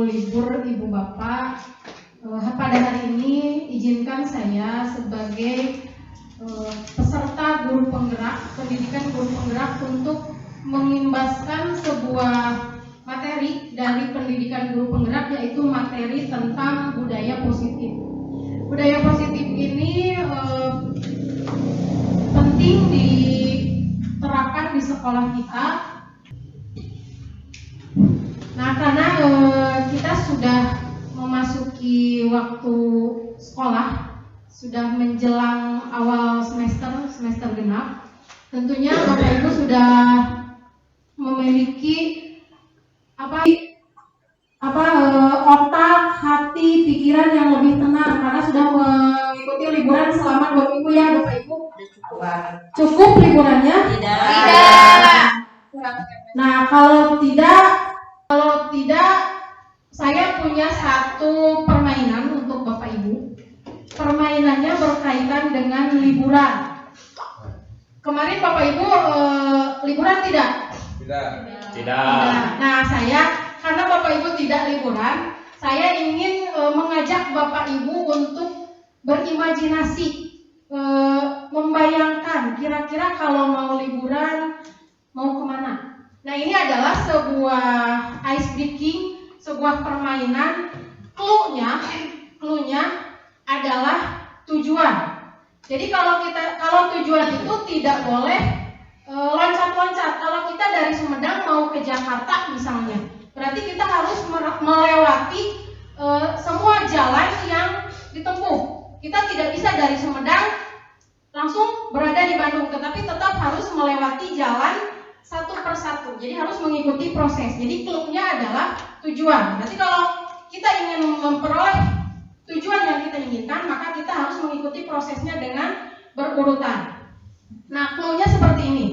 libur Ibu Bapak, pada hari ini izinkan saya sebagai peserta guru penggerak, pendidikan guru penggerak untuk mengimbaskan sebuah materi dari pendidikan guru penggerak, yaitu materi tentang budaya positif. Budaya positif ini penting diterapkan di sekolah kita. Nah, karena kita sudah memasuki waktu sekolah, sudah menjelang awal semester genap, tentunya Bapak Ibu sudah memiliki otak, hati, pikiran yang lebih tenang karena sudah mengikuti liburan selama 2 minggu ya Bapak Ibu. Cukup liburannya? Tidak. Nah, kalau tidak, saya punya satu permainan untuk Bapak Ibu. Permainannya berkaitan dengan liburan. Kemarin Bapak Ibu liburan tidak? Tidak. Nah, karena Bapak Ibu tidak liburan, saya ingin mengajak Bapak Ibu untuk berimajinasi, membayangkan kira-kira kalau mau liburan mau kemana. Nah, ini adalah sebuah ice breaking, sebuah permainan. Cluenya adalah tujuan. Jadi kalau tujuan itu tidak boleh loncat-loncat. Kalau kita dari Sumedang mau ke Jakarta misalnya, berarti kita harus melewati semua jalan yang ditempuh. Kita tidak bisa dari Sumedang langsung berada di Bandung, tetapi tetap harus melewati jalan satu persatu. Jadi harus mengikuti proses. Jadi cluenya adalah tujuan. Berarti kalau kita ingin memperoleh tujuan yang kita inginkan, maka kita harus mengikuti prosesnya dengan berurutan. Nah, cluenya seperti ini.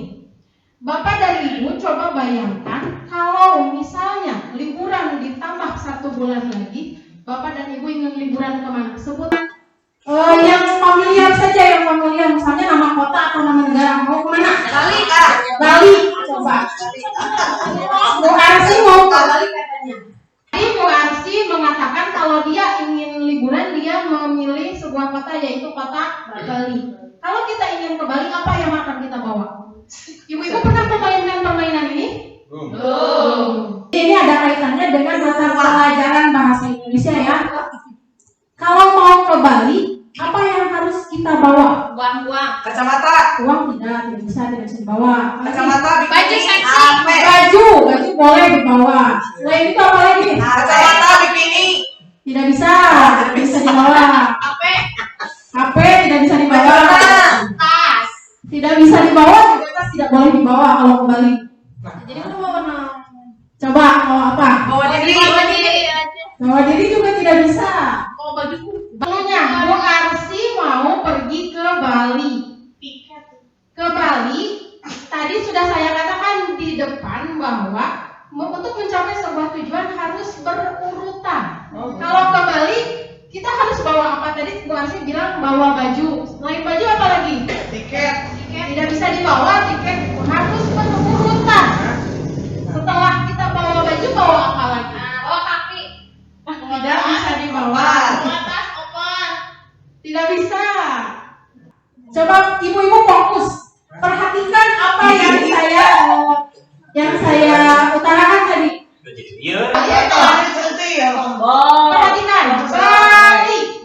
Bapak dan Ibu coba bayangkan kalau misalnya liburan ditambah 1 bulan lagi, Bapak dan Ibu ingin liburan kemana? Sebut yang familiar saja, yang familiar. Misalnya nama kota atau nama negara. Mau kemana? Bali. Coba. Bu Arsi mau ke Bali katanya. Jadi Bu Arsi mengatakan kalau dia ingin liburan, dia memilih sebuah kota, yaitu kota Bali. Kalau kita ingin ke Bali, apa yang akan kita bawa? Ibu-ibu pernah memainkan permainan ini? Belum. Ini ada kaitannya dengan mata pelajaran bahasa Indonesia ya. Kalau mau ke Bali, apa yang harus kita bawa? Uang. Kacamata. Uang tidak bisa dibawa. Kacamata. Baju seksi. Baju boleh dibawa. Selain itu apa lagi? Kacamata, bikini. Tidak bisa dibawa. HP tidak bisa dibawa. Tas. Tidak bisa dibawa, juga tas tidak boleh dibawa kalau ke Bali. Jadi kamu bawa coba mau apa? Bawa diri aja. Bawa diri juga tidak bisa. Bawa baju. Balunya, Bu Arsi mau pergi ke Bali. Ke Bali, tadi sudah saya katakan di depan bahwa untuk mencapai sebuah tujuan harus berurutan. Kalau ke Bali, kita harus bawa apa? Tadi Bu Arsi bilang bawa baju. Selain baju apa lagi? Tiket. Tidak bisa dibawa, tiket harus berurutan. Setelah kita bawa baju, bawa apa lagi? Bawa kaki. Tidak bisa dibawa. Bawa tas, oper. Tidak bisa. Coba ibu-ibu fokus. Perhatikan apa yang saya utarakan tadi. Perhatikan.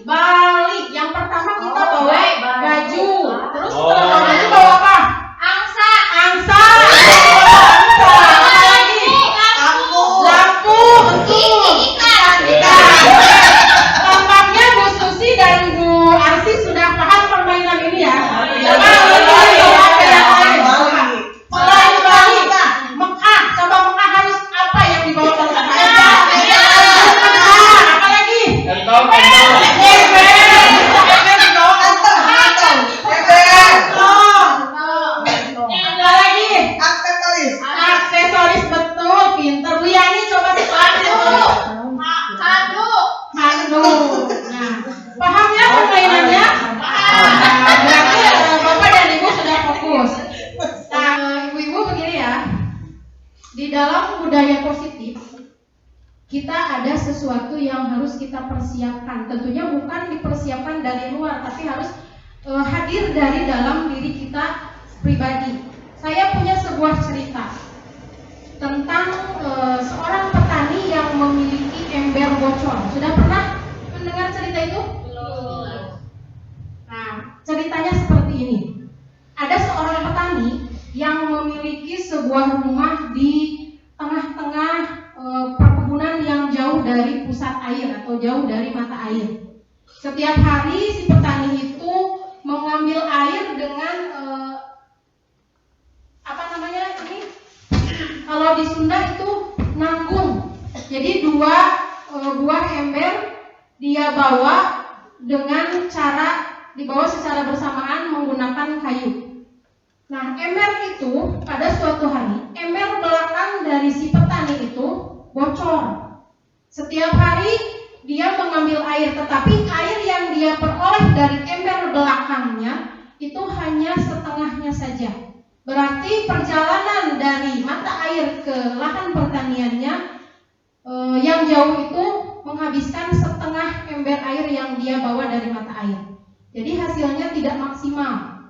Bali. Yang pertama kita bawa baju. Terus setelah bawa baju bawa apa? Angsa. Apa lagi? Lampu. Betul. Tampaknya Bu Susi dan Bu Arsi sudah paham permainan ini ya. Selain Bali, Mekah. Coba Mekah harus apa yang dibawa ke Mekah? Apa lagi? Apa lagi? Aksesoris, betul, pinter. Bu Yani coba Kado. Nah, paham ya permainannya? Nah, berarti Bapak dan Ibu sudah fokus. Nah, Ibu-ibu begini ya. Di dalam budaya positif, kita ada ada sesuatu yang harus kita persiapkan. Tentunya bukan dipersiapkan dari luar, tapi harus hadir dari dalam diri kita pribadi. Saya punya sebuah cerita tentang seorang petani yang memiliki ember bocor. Sudah pernah mendengar cerita itu? Belum. Nah, ceritanya seperti ini. Ada seorang petani yang memiliki sebuah rumah di tengah-tengah perkebunan yang jauh dari pusat air atau jauh dari mata air. Setiap hari si petani itu mengambil air dengan kalau di Sunda itu nanggung. Jadi dua buah ember dia bawa dengan cara dibawa secara bersamaan menggunakan kayu. Nah, ember itu pada suatu hari, ember belakang dari si petani itu bocor. Setiap hari dia mengambil air, tetapi air yang dia peroleh dari ember belakangnya itu hanya setengahnya saja. Berarti perjalanan dari mata air ke lahan pertaniannya yang jauh itu menghabiskan setengah ember air yang dia bawa dari mata air. Jadi hasilnya tidak maksimal.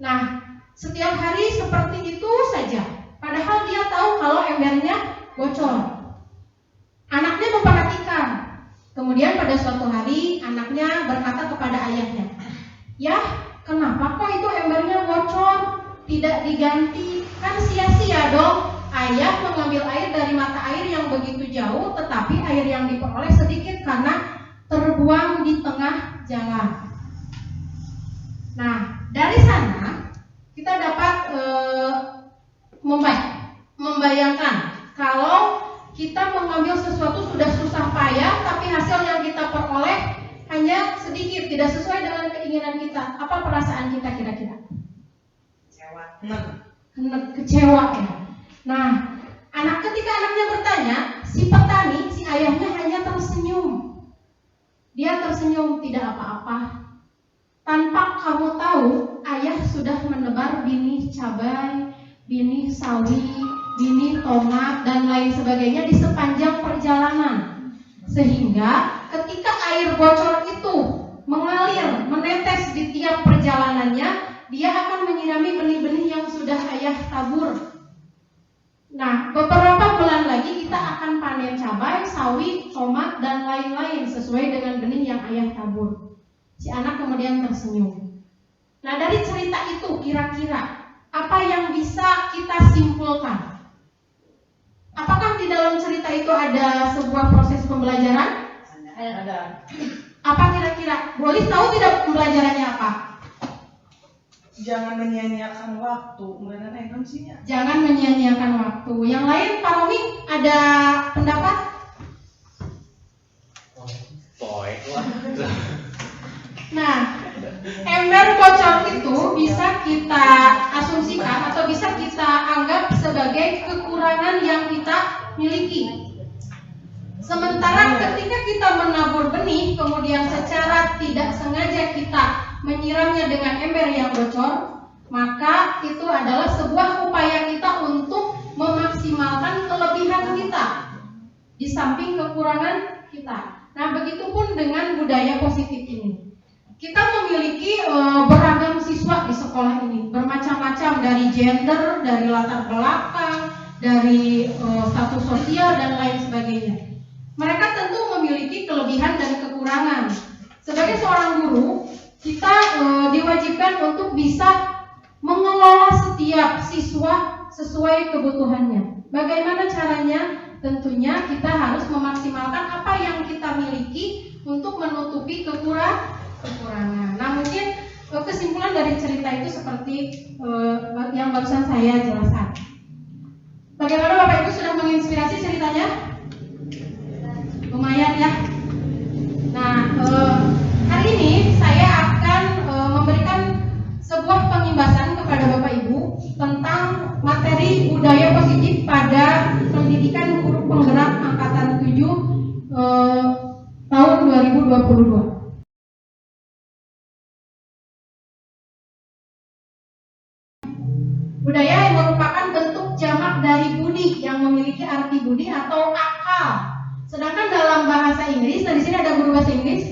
Nah, setiap hari seperti itu saja. Padahal dia tahu kalau embernya bocor. Anaknya memperhatikan. Kemudian pada suatu hari anaknya berkata kepada ayahnya, "Ya, kenapa kok itu embernya bocor? Tidak diganti, kan sia-sia dong. Ayah mengambil air dari mata air yang begitu jauh, tetapi air yang diperoleh sedikit karena terbuang di tengah jalan." Nah, dari sana kita dapat membayangkan kalau kita mengambil sesuatu sudah susah payah, tapi hasil yang kita peroleh hanya sedikit, tidak sesuai dengan keinginan kita. Apa perasaan kita kira-kira? Kecewa ya. Nah, ketika anaknya bertanya, si petani, si ayahnya hanya tersenyum. Dia tersenyum, tidak apa-apa. Tanpa kamu tahu, ayah sudah menebar benih cabai, benih sawi, benih tomat dan lain sebagainya di sepanjang perjalanan. Sehingga ketika air bocor itu mengalir, menetes di tiap perjalanannya, dia akan menyirami benih-benih yang sudah ayah tabur. Nah, beberapa bulan lagi kita akan panen cabai, sawi, tomat, dan lain-lain sesuai dengan benih yang ayah tabur. Si anak kemudian tersenyum. Nah, dari cerita itu kira-kira apa yang bisa kita simpulkan? Apakah di dalam cerita itu ada sebuah proses pembelajaran? Ada. Apa kira-kira? Boleh tahu tidak pembelajarannya apa? Jangan menyia-nyiakan waktu. Mana yang sihnya? Jangan menyia-nyiakan waktu. Yang lain, Pak Romi ada pendapat? Poek lah. Nah, ember bocor itu bisa kita asumsikan atau bisa kita anggap sebagai kekurangan yang kita miliki. Sementara ketika kita menabur benih, kemudian secara tidak sengaja kita menyiramnya dengan ember yang bocor, maka itu adalah sebuah upaya kita untuk memaksimalkan kelebihan kita di samping kekurangan kita. Nah, begitupun dengan budaya positif ini. Kita memiliki beragam siswa di sekolah ini, bermacam-macam, dari gender, dari latar belakang, dari status sosial dan lain sebagainya. Mereka tentu memiliki kelebihan dan kekurangan. Sebagai seorang guru, kita diwajibkan untuk bisa mengelola setiap siswa sesuai kebutuhannya. Bagaimana caranya? Tentunya kita harus memaksimalkan apa yang kita miliki untuk menutupi kekurangan. Nah, mungkin kesimpulan dari cerita itu seperti yang barusan saya jelaskan. Bagaimana Bapak Ibu sudah menginspirasi ceritanya? Lumayan ya. Nah, hari ini saya akan memberikan sebuah pengimbasan kepada Bapak Ibu tentang materi budaya positif pada pendidikan guru penggerak angkatan 7 tahun 2022. Budaya yang merupakan bentuk jamak dari budi yang memiliki arti budi atau akal. Sedangkan bahasa Inggris. Nah, di sini ada guru bahasa Inggris.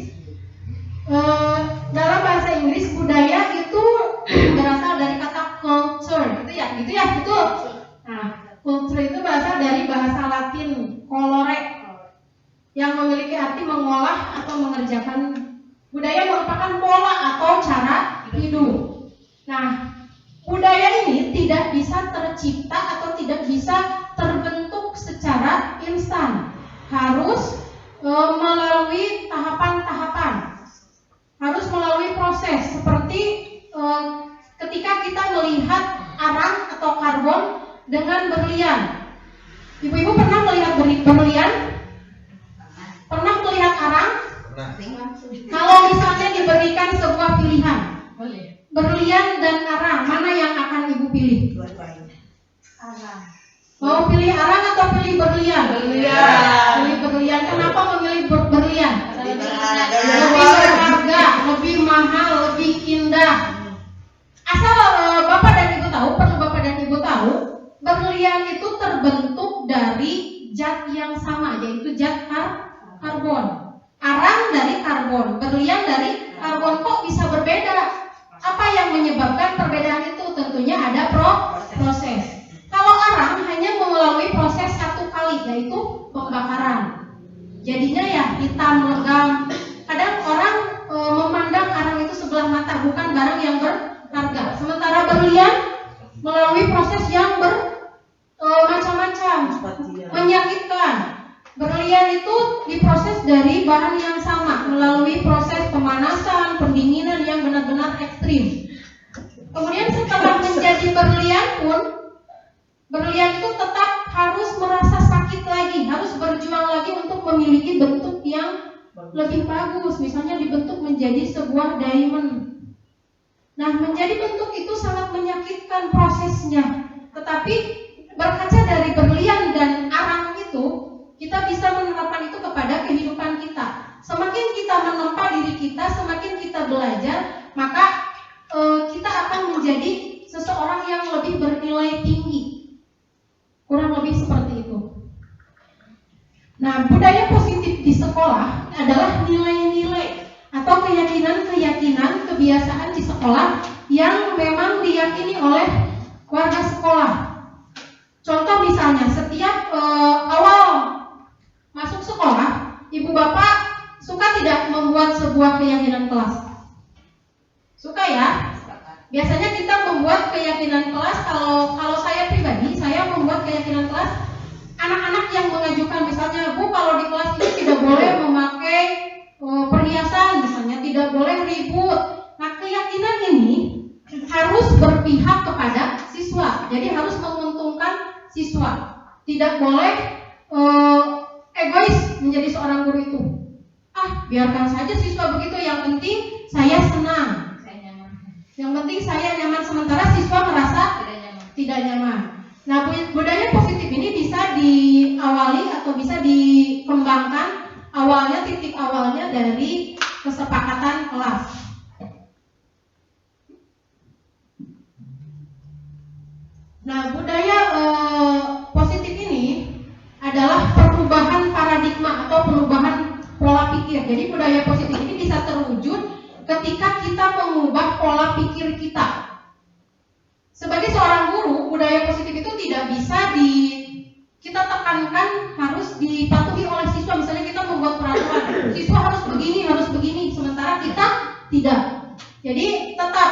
Dalam bahasa Inggris budaya itu berasal dari kata culture, gitu ya, betul. Nah, culture itu berasal dari bahasa Latin colore, yang memiliki arti mengolah atau mengerjakan. Budaya merupakan pola atau cara hidup. Nah, budaya ini tidak bisa tercipta atau tidak bisa terbentuk secara instan. Harus melalui tahapan-tahapan. Harus melalui proses seperti ketika kita melihat arang atau karbon dengan berlian. Ibu-ibu pernah melihat berlian? Pernah melihat arang? Pernah. Kalau misalnya diberikan sebuah pilihan, berlian dan arang, mana yang akan ibu pilih? Arang. Mau pilih arang atau pilih berlian? Berlian. Pilih berlian. Kenapa memilih berlian? Lebih Lebih berharga, lebih mahal, lebih indah. Asal Bapak dan Ibu tahu, perlu Bapak dan Ibu tahu, berlian itu terbentuk dari zat yang sama, yaitu zat karbon. Arang dari karbon, berlian dari karbon. Kok bisa berbeda? Apa yang menyebabkan perbedaan itu? Tentunya ada proses. Kalau arang hanya melalui proses satu kali, yaitu pembakaran. Jadinya ya hitam legam. Kadang orang memandang arang itu sebelah mata, bukan barang yang berharga. Sementara berlian melalui proses yang macam-macam, menyakitkan. Berlian itu diproses dari bahan yang sama, melalui proses pemanasan, pendinginan yang benar-benar ekstrim. Kemudian setelah menjadi berlian pun, berlian itu tetap harus merasa sakit lagi, harus berjuang lagi untuk memiliki bentuk yang lebih bagus. Misalnya dibentuk menjadi sebuah diamond. Nah, menjadi bentuk itu sangat menyakitkan prosesnya. Tetapi berkaca dari berlian dan arang itu, kita bisa menerapkan itu kepada kehidupan kita. Semakin kita menempa diri kita, semakin kita belajar, maka kita akan menjadi seseorang yang lebih bernilai tinggi. Kurang lebih seperti itu. Nah, budaya positif di sekolah adalah nilai-nilai atau keyakinan-keyakinan, kebiasaan di sekolah yang memang diyakini oleh warga sekolah. Contoh misalnya, setiap awal masuk sekolah, ibu bapak suka tidak membuat sebuah keyakinan kelas? Suka ya? Biasanya kita membuat keyakinan kelas. Kalau saya pribadi, saya membuat keyakinan kelas. Anak-anak yang mengajukan misalnya, Bu, kalau di kelas ini tidak boleh memakai perhiasan, misalnya tidak boleh ribut. Nah, keyakinan ini harus berpihak kepada siswa. Jadi harus menguntungkan siswa. Tidak boleh egois menjadi seorang guru itu. Biarkan saja siswa begitu, yang penting saya senang. Yang penting saya nyaman, sementara siswa merasa tidak nyaman. Nah, budaya positif ini bisa diawali atau bisa dikembangkan awalnya, titik awalnya dari kesepakatan kelas. Nah, budaya positif ini adalah perubahan paradigma atau perubahan pola pikir. Jadi budaya positif ini bisa terwujud ketika kita mengubah pola pikir kita. Sebagai seorang guru, budaya positif itu tidak bisa kita tekankan harus dipatuhi oleh siswa. Misalnya kita membuat peraturan, siswa harus begini, sementara kita tidak. Jadi tetap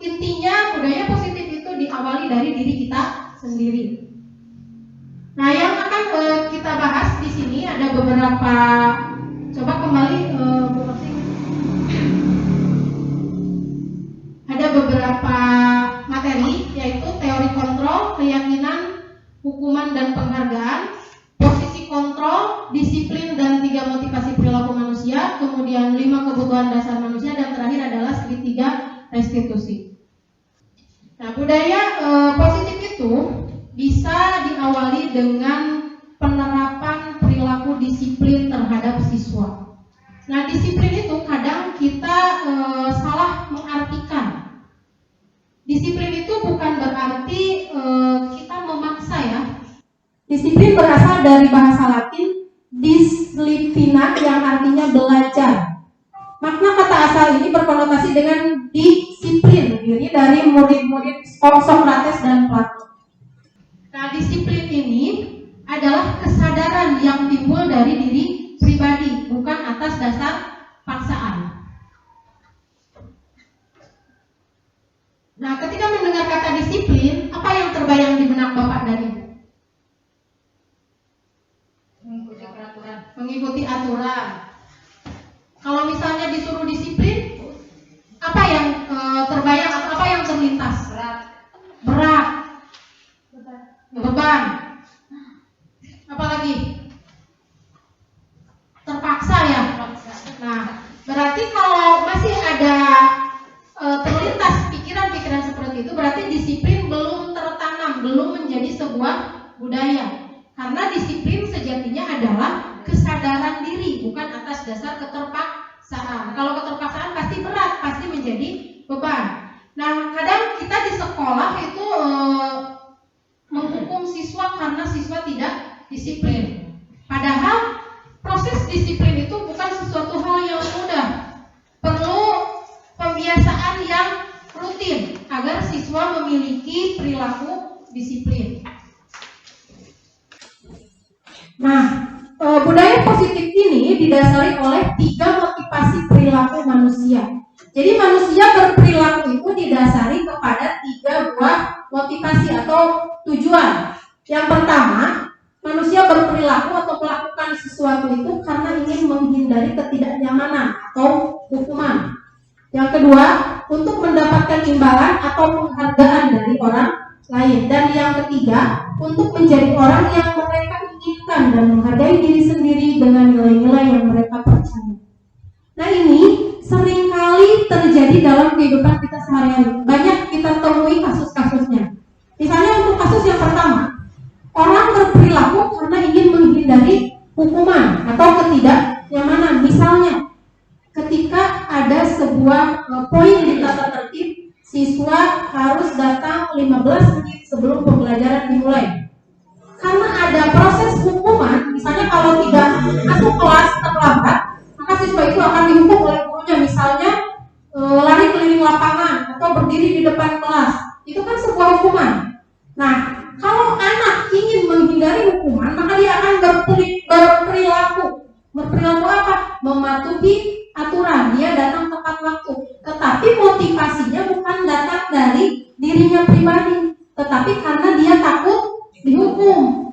intinya budaya positif itu diawali dari diri kita sendiri. Nah, yang akan kita bahas di sini ada beberapa. Coba kembali Bu Osi. Ada beberapa materi, yaitu teori kontrol, keyakinan, hukuman dan penghargaan, posisi kontrol, disiplin dan 3 motivasi perilaku manusia, kemudian 5 kebutuhan dasar manusia, dan terakhir adalah segitiga restitusi. Nah, budaya positif itu bisa diawali dengan penerapan perilaku disiplin terhadap siswa. Nah, disiplin itu kadang kita salah mengartikan. Disiplin itu bukan berarti kita memaksa ya. Disiplin berasal dari bahasa Latin dis disiplina yang artinya belajar. Makna kata asal ini berkonotasi dengan disiplin, ini dari murid-murid Sokrates dan Plato. Nah, disiplin ini adalah kesadaran yang timbul dari diri pribadi, bukan atas dasar paksaan. Nah, ketika mendengar kata disiplin, apa yang terbayang di benak Bapak dan Ibu? Mengikuti aturan. Kalau misalnya disuruh disiplin, apa yang terbayang atau apa yang terlintas? Berat. Beban. Apalagi? Terpaksa ya. Nah, berarti kalau masih ada terlintas pikiran-pikiran seperti itu, berarti disiplin belum tertanam, belum menjadi sebuah budaya. Karena disiplin sejatinya adalah kesadaran diri, bukan atas dasar keterpaksaan. Kalau keterpaksaan pasti berat, pasti menjadi beban. Nah, kadang kita di sekolah itu menghukum siswa karena siswa tidak disiplin. Padahal proses disiplin itu bukan sesuatu hal yang mudah. Perlu pembiasaan yang rutin agar siswa memiliki perilaku disiplin. Nah, budaya positif ini didasari oleh 3 motivasi perilaku manusia. Jadi manusia berperilaku itu didasari kepada 3 buah motivasi atau tujuan. Yang pertama, manusia berperilaku atau melakukan sesuatu itu karena ingin menghindari ketidaknyamanan atau hukuman. Yang kedua, untuk mendapatkan imbalan atau penghargaan dari orang lain. Dan yang ketiga, untuk menjadi orang yang mereka inginkan dan menghargai diri sendiri dengan nilai-nilai yang mereka percaya. Nah, ini seringkali terjadi dalam kehidupan kita sehari-hari. Banyak kita temui kasus-kasusnya. Misalnya untuk kasus yang pertama, orang berperilaku karena ingin menghindari hukuman atau ketidaknyamanan. Misalnya, ketika ada sebuah poin di tata tertib, siswa harus datang 15 menit sebelum pembelajaran dimulai. Karena ada proses hukuman, misalnya kalau tidak masuk kelas terlambat, maka siswa itu akan dihukum oleh gurunya. Misalnya lari keliling lapangan atau berdiri di depan kelas, itu kan sebuah hukuman. Nah, kalau anak ingin menghindari hukuman, maka dia akan berperilaku. Berperilaku apa? Mematuhi aturan, dia datang tepat waktu. Tetapi motivasinya bukan datang dari dirinya pribadi, tetapi karena dia takut dihukum.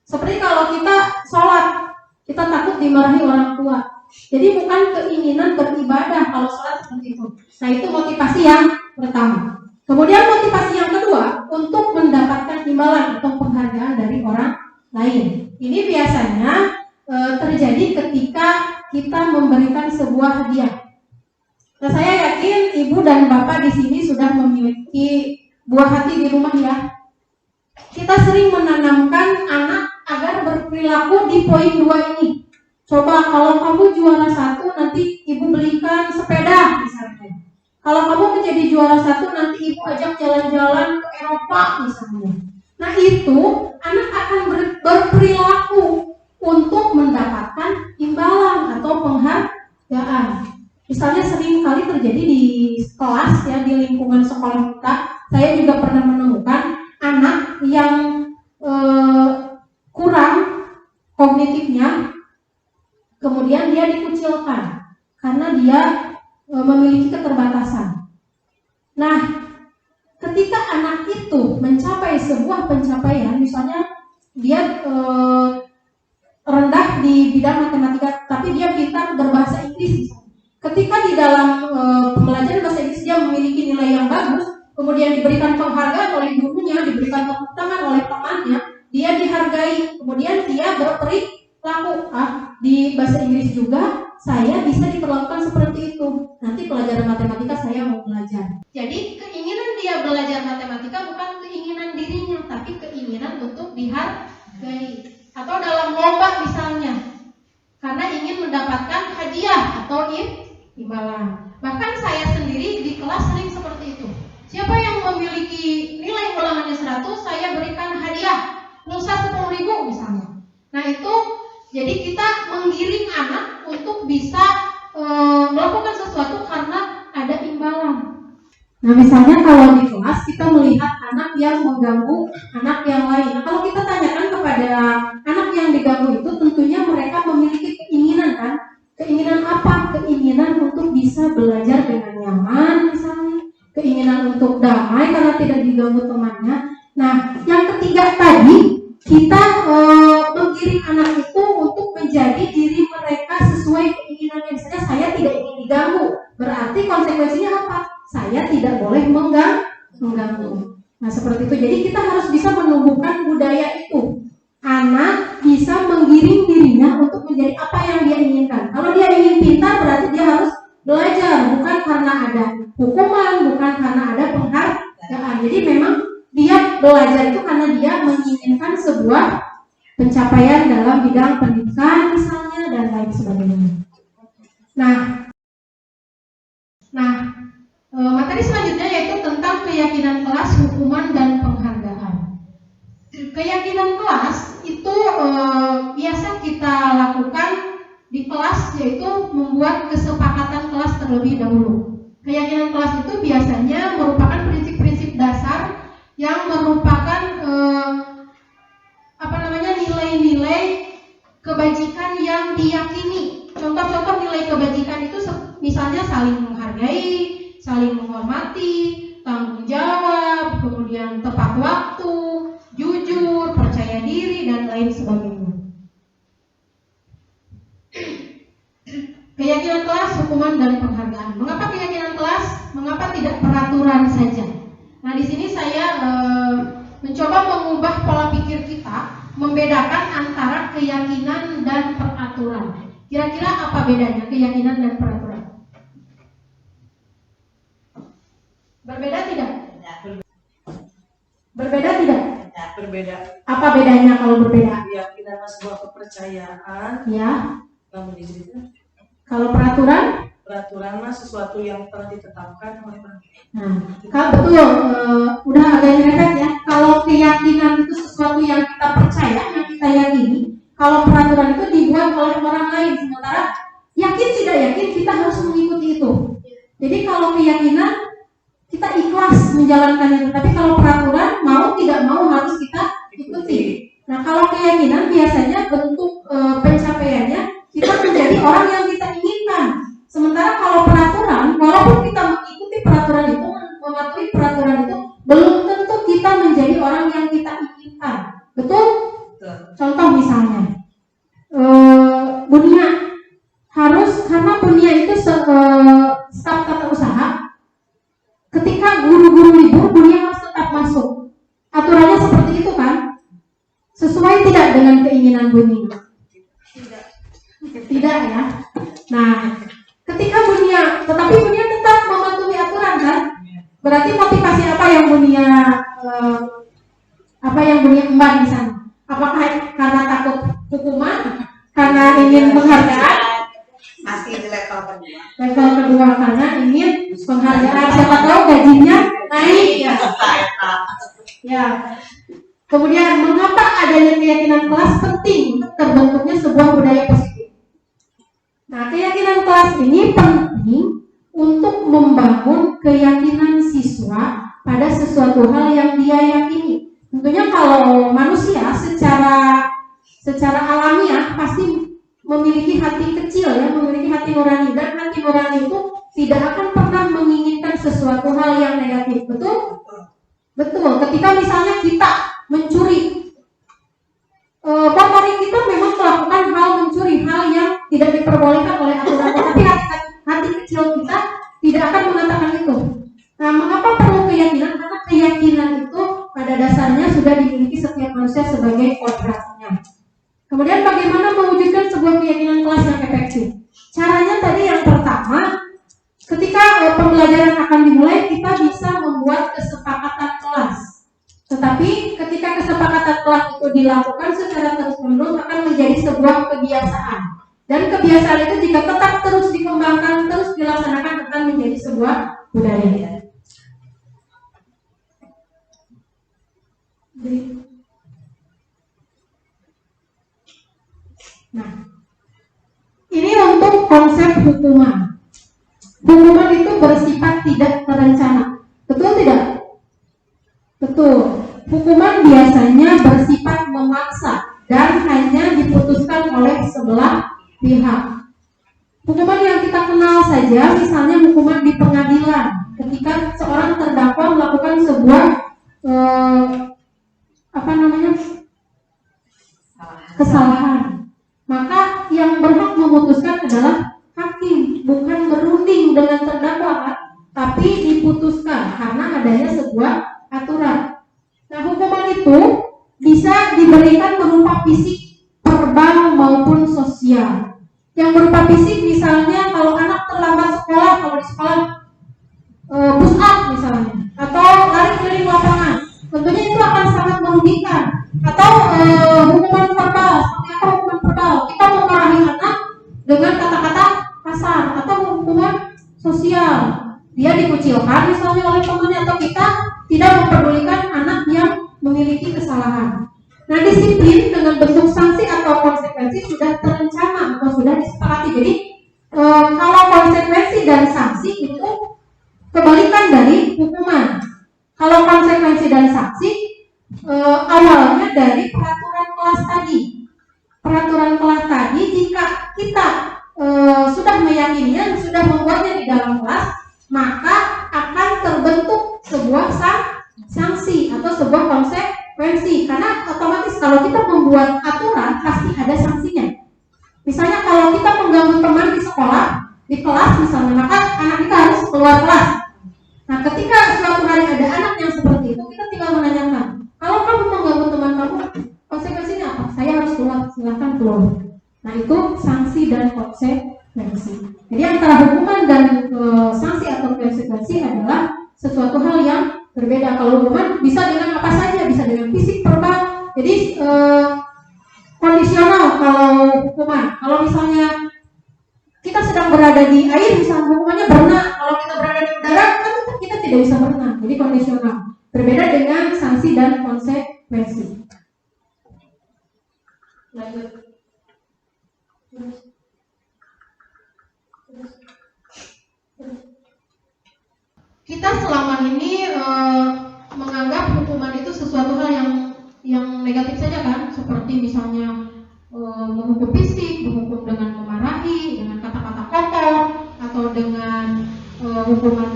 Seperti kalau kita sholat, kita takut dimarahi orang tua. Jadi bukan keinginan beribadah kalau sholat seperti itu. Nah, itu motivasi yang pertama. Kemudian motivasi yang kedua, untuk mendapatkan imbalan atau penghargaan dari orang lain. Ini biasanya terjadi ketika kita memberikan sebuah hadiah. Nah, saya yakin ibu dan bapak di sini sudah memiliki buah hati di rumah ya. Kita sering menanamkan anak agar berperilaku di poin 2 ini. Coba kalau kamu juara 1 nanti ibu belikan sepeda misalnya. Kalau kamu menjadi juara 1 nanti ibu ajak jalan-jalan ke Eropa misalnya. Nah, itu anak akan berperilaku untuk mendapatkan imbalan atau penghargaan. Misalnya sering kali terjadi di kelas ya, di lingkungan sekolah kita, saya juga pernah menemukan anak yang kurang kognitifnya, kemudian dia dikucilkan karena dia memiliki keterbatasan. Nah, ketika anak itu mencapai sebuah pencapaian, misalnya dia rendah di bidang matematika, tapi dia pintar berbahasa Inggris. Ketika di dalam pembelajaran bahasa Inggris dia memiliki nilai yang bagus, kemudian diberikan penghargaan oleh gurunya, diberikan tepuk tangan oleh temannya, dia dihargai, kemudian dia berperilaku. Di bahasa Inggris juga saya bisa diperlakukan seperti itu. Nanti pelajaran matematika saya mau belajar. Jadi keinginan dia belajar matematika bukan keinginan dirinya, tapi keinginan untuk dihargai. Atau dalam lomba misalnya, karena ingin mendapatkan hadiah atau imbalan. Bahkan saya sendiri di kelas sering seperti itu. Siapa yang memiliki nilai ulangannya 100, saya berikan hadiah pulsa 10.000 misalnya. Nah, itu Jadi kita menggiring anak untuk bisa melakukan sesuatu karena ada imbalan. Nah, misalnya kalau di kelas kita melihat anak yang mengganggu anak yang lain. Nah, kalau kita tanyakan kepada anak yang diganggu itu, tentunya mereka memiliki keinginan kan? Keinginan apa? Keinginan untuk bisa belajar dengan nyaman misalnya. Keinginan untuk damai karena tidak diganggu temannya. Nah, yang ketiga tadi, kita menggiring anak itu untuk menjadi diri mereka sesuai keinginannya. Misalnya saya tidak ingin diganggu, berarti konsekuensinya apa? Saya tidak boleh mengganggu. Nah, seperti itu. Jadi kita harus bisa menumbuhkan budaya itu. Anak bisa menggiring dirinya untuk menjadi apa yang dia inginkan. Kalau dia ingin pintar, berarti dia harus belajar, bukan karena ada hukuman, bukan karena ada penghargaan. Jadi memang dia belajar itu karena dia menginginkan sebuah pencapaian dalam bidang pendidikan misalnya dan lain sebagainya. Nah, materi selanjutnya yaitu tentang keyakinan kelas, hukuman dan penghargaan. Keyakinan kelas itu biasa kita lakukan di kelas, yaitu membuat kesepakatan kelas terlebih dahulu. Keyakinan kelas itu biasanya merupakan prinsip-prinsip dasar yang merupakan nilai-nilai kebajikan yang diyakini. Contoh-contoh nilai kebajikan itu misalnya saling menghargai, saling menghormati, tanggung jawab, kemudian tepat waktu, jujur, percaya diri, dan lain sebagainya. Keyakinan kelas, hukuman, dan penghargaan. Mengapa keyakinan kelas? Mengapa tidak peraturan saja? Nah, di sini saya mencoba mengubah pola pikir kita, membedakan antara keyakinan dan peraturan. Kira-kira apa bedanya keyakinan dan peraturan? Berbeda tidak? Berbeda tidak? Berbeda. Apa bedanya kalau berbeda? Keyakinan sebuah kepercayaan. Ya. Namun di situ kalau peraturan mah sesuatu yang telah ditetapkan oleh manusia. Nah, kalau betul, udah agak nyerempet ya. Kalau keyakinan itu sesuatu yang kita percaya, yang kita yakini. Kalau peraturan itu dibuat oleh orang lain, sementara yakin tidak yakin kita harus mengikuti itu. Jadi kalau keyakinan kita ikhlas menjalankan itu, tapi kalau peraturan mau tidak mau harus kita ikuti. Nah, kalau keyakinan biasanya bentuk pencapaiannya kita menjadi orang yang kita inginkan. Sementara kalau peraturan, walaupun kita mengikuti peraturan itu, mematuhi peraturan itu, belum tentu kita menjadi orang yang kita inginkan. Betul? Contoh misalnya, Bunia harus, karena Bunia itu staf tata usaha, ketika guru-guru libur, Bunia harus tetap masuk. Aturannya seperti itu kan? Sesuai tidak dengan keinginan Bunia? Tidak ya. Nah, ketika Bunia, tetapi Bunia tetap mematuhi aturan kan? Berarti motivasi apa yang Bunia emban di sana? Apakah karena takut hukuman? Karena ingin penghargaan? Masih di level kedua. Level kedua karena ingin penghargaan. Siapa tahu gajinya naik ya. Ya. Kemudian mengapa adanya keyakinan kelas penting untuk terbentuknya sebuah budaya positif? Nah, keyakinan kelas ini penting untuk membangun keyakinan siswa pada sesuatu hal yang dia yakini. Tentunya kalau manusia secara alamiah pasti memiliki hati kecil ya, memiliki hati nurani, dan hati nurani itu tidak akan pernah menginginkan sesuatu hal yang negatif. Betul? Betul. Ketika misalnya kita mencuri, motorik kita memang melakukan hal mencuri, hal yang tidak diperbolehkan oleh aturan, tapi hati kecil kita tidak akan mengatakan itu. Nah, mengapa perlu keyakinan? Karena keyakinan itu pada dasarnya sudah dimiliki setiap manusia sebagai kodratnya. Kemudian bagaimana mewujudkan sebuah keyakinan kelas yang efektif? Caranya tadi yang pertama, ketika pembelajaran akan dimulai, kita bisa membuat kesepakatan kelas. Tetapi ketika kesepakatan kelas itu dilakukan secara terus-menerus akan menjadi sebuah kebiasaan. Dan kebiasaan itu jika tetap terus dikembangkan, terus dilaksanakan akan menjadi sebuah budaya. Nah, konsep hukuman. Hukuman itu bersifat tidak terencana. Betul tidak? Betul. Hukuman biasanya bersifat memaksa dan hanya diputuskan oleh sebelah pihak. Hukuman yang kita kenal saja, misalnya hukuman di pengadilan, ketika seorang terdakwa melakukan sebuah kesalahan, maka yang berhak memutuskan adalah hakim, bukan berunding dengan terdakwa, tapi diputuskan karena adanya sebuah aturan. Nah, hukuman itu bisa diberikan berupa fisik, verbal maupun sosial. Yang berupa fisik misalnya kalau anak terlambat sekolah, kalau di sekolah push up misalnya, atau lari keliling lapangan, tentunya itu akan sangat merugikan. Atau hukuman verbal, seperti apa hukuman verbal? Kita memarahi anak dengan kata-kata kasar, atau hukuman sosial, dia dikucilkan misalnya oleh temannya, atau kita tidak memperdulikan anak yang memiliki kesalahan. Nah, disiplin dengan bentuk sanksi atau konsekuensi sudah terencana atau sudah disepakati. Jadi kalau konsekuensi dan sanksi itu kebalikan dari hukuman. Kalau konsekuensi dan sanksi awalnya dari peraturan kelas tadi. Peraturan kelas tadi jika kita sudah meyakininya, sudah membuatnya di dalam kelas, maka akan terbentuk sebuah sanksi atau sebuah konsekuensi. Karena otomatis kalau kita membuat aturan pasti ada sanksinya. Misalnya kalau kita mengganggu teman di sekolah, di kelas misalnya, maka anak kita harus keluar kelas. Nah, ketika suatu hari ada anak yang seperti itu, kita tinggal menanyakan, kalau kamu mengganggu teman kamu, konsekuensinya apa? Saya harus keluar, silakan keluar. Nah, itu sanksi dan konsekuensi. Jadi antara hukuman dan sanksi atau konsekuensi adalah sesuatu hal yang berbeda. Kalau hukuman bisa dengan apa saja, bisa dengan fisik, verbal. Jadi kondisional kalau hukuman. Kalau misalnya kita sedang berada di air, misalnya hukumannya berenang. Kalau kita berada di udara, kan kita tidak bisa berenang. Jadi kondisional. Berbeda dengan sanksi dan konsekuensi. Lanjut. Kita selama ini menganggap hukuman itu sesuatu hal yang negatif saja kan, seperti misalnya menghukum fisik, menghukum dengan memarahi, dengan kata-kata kotor, atau dengan hukuman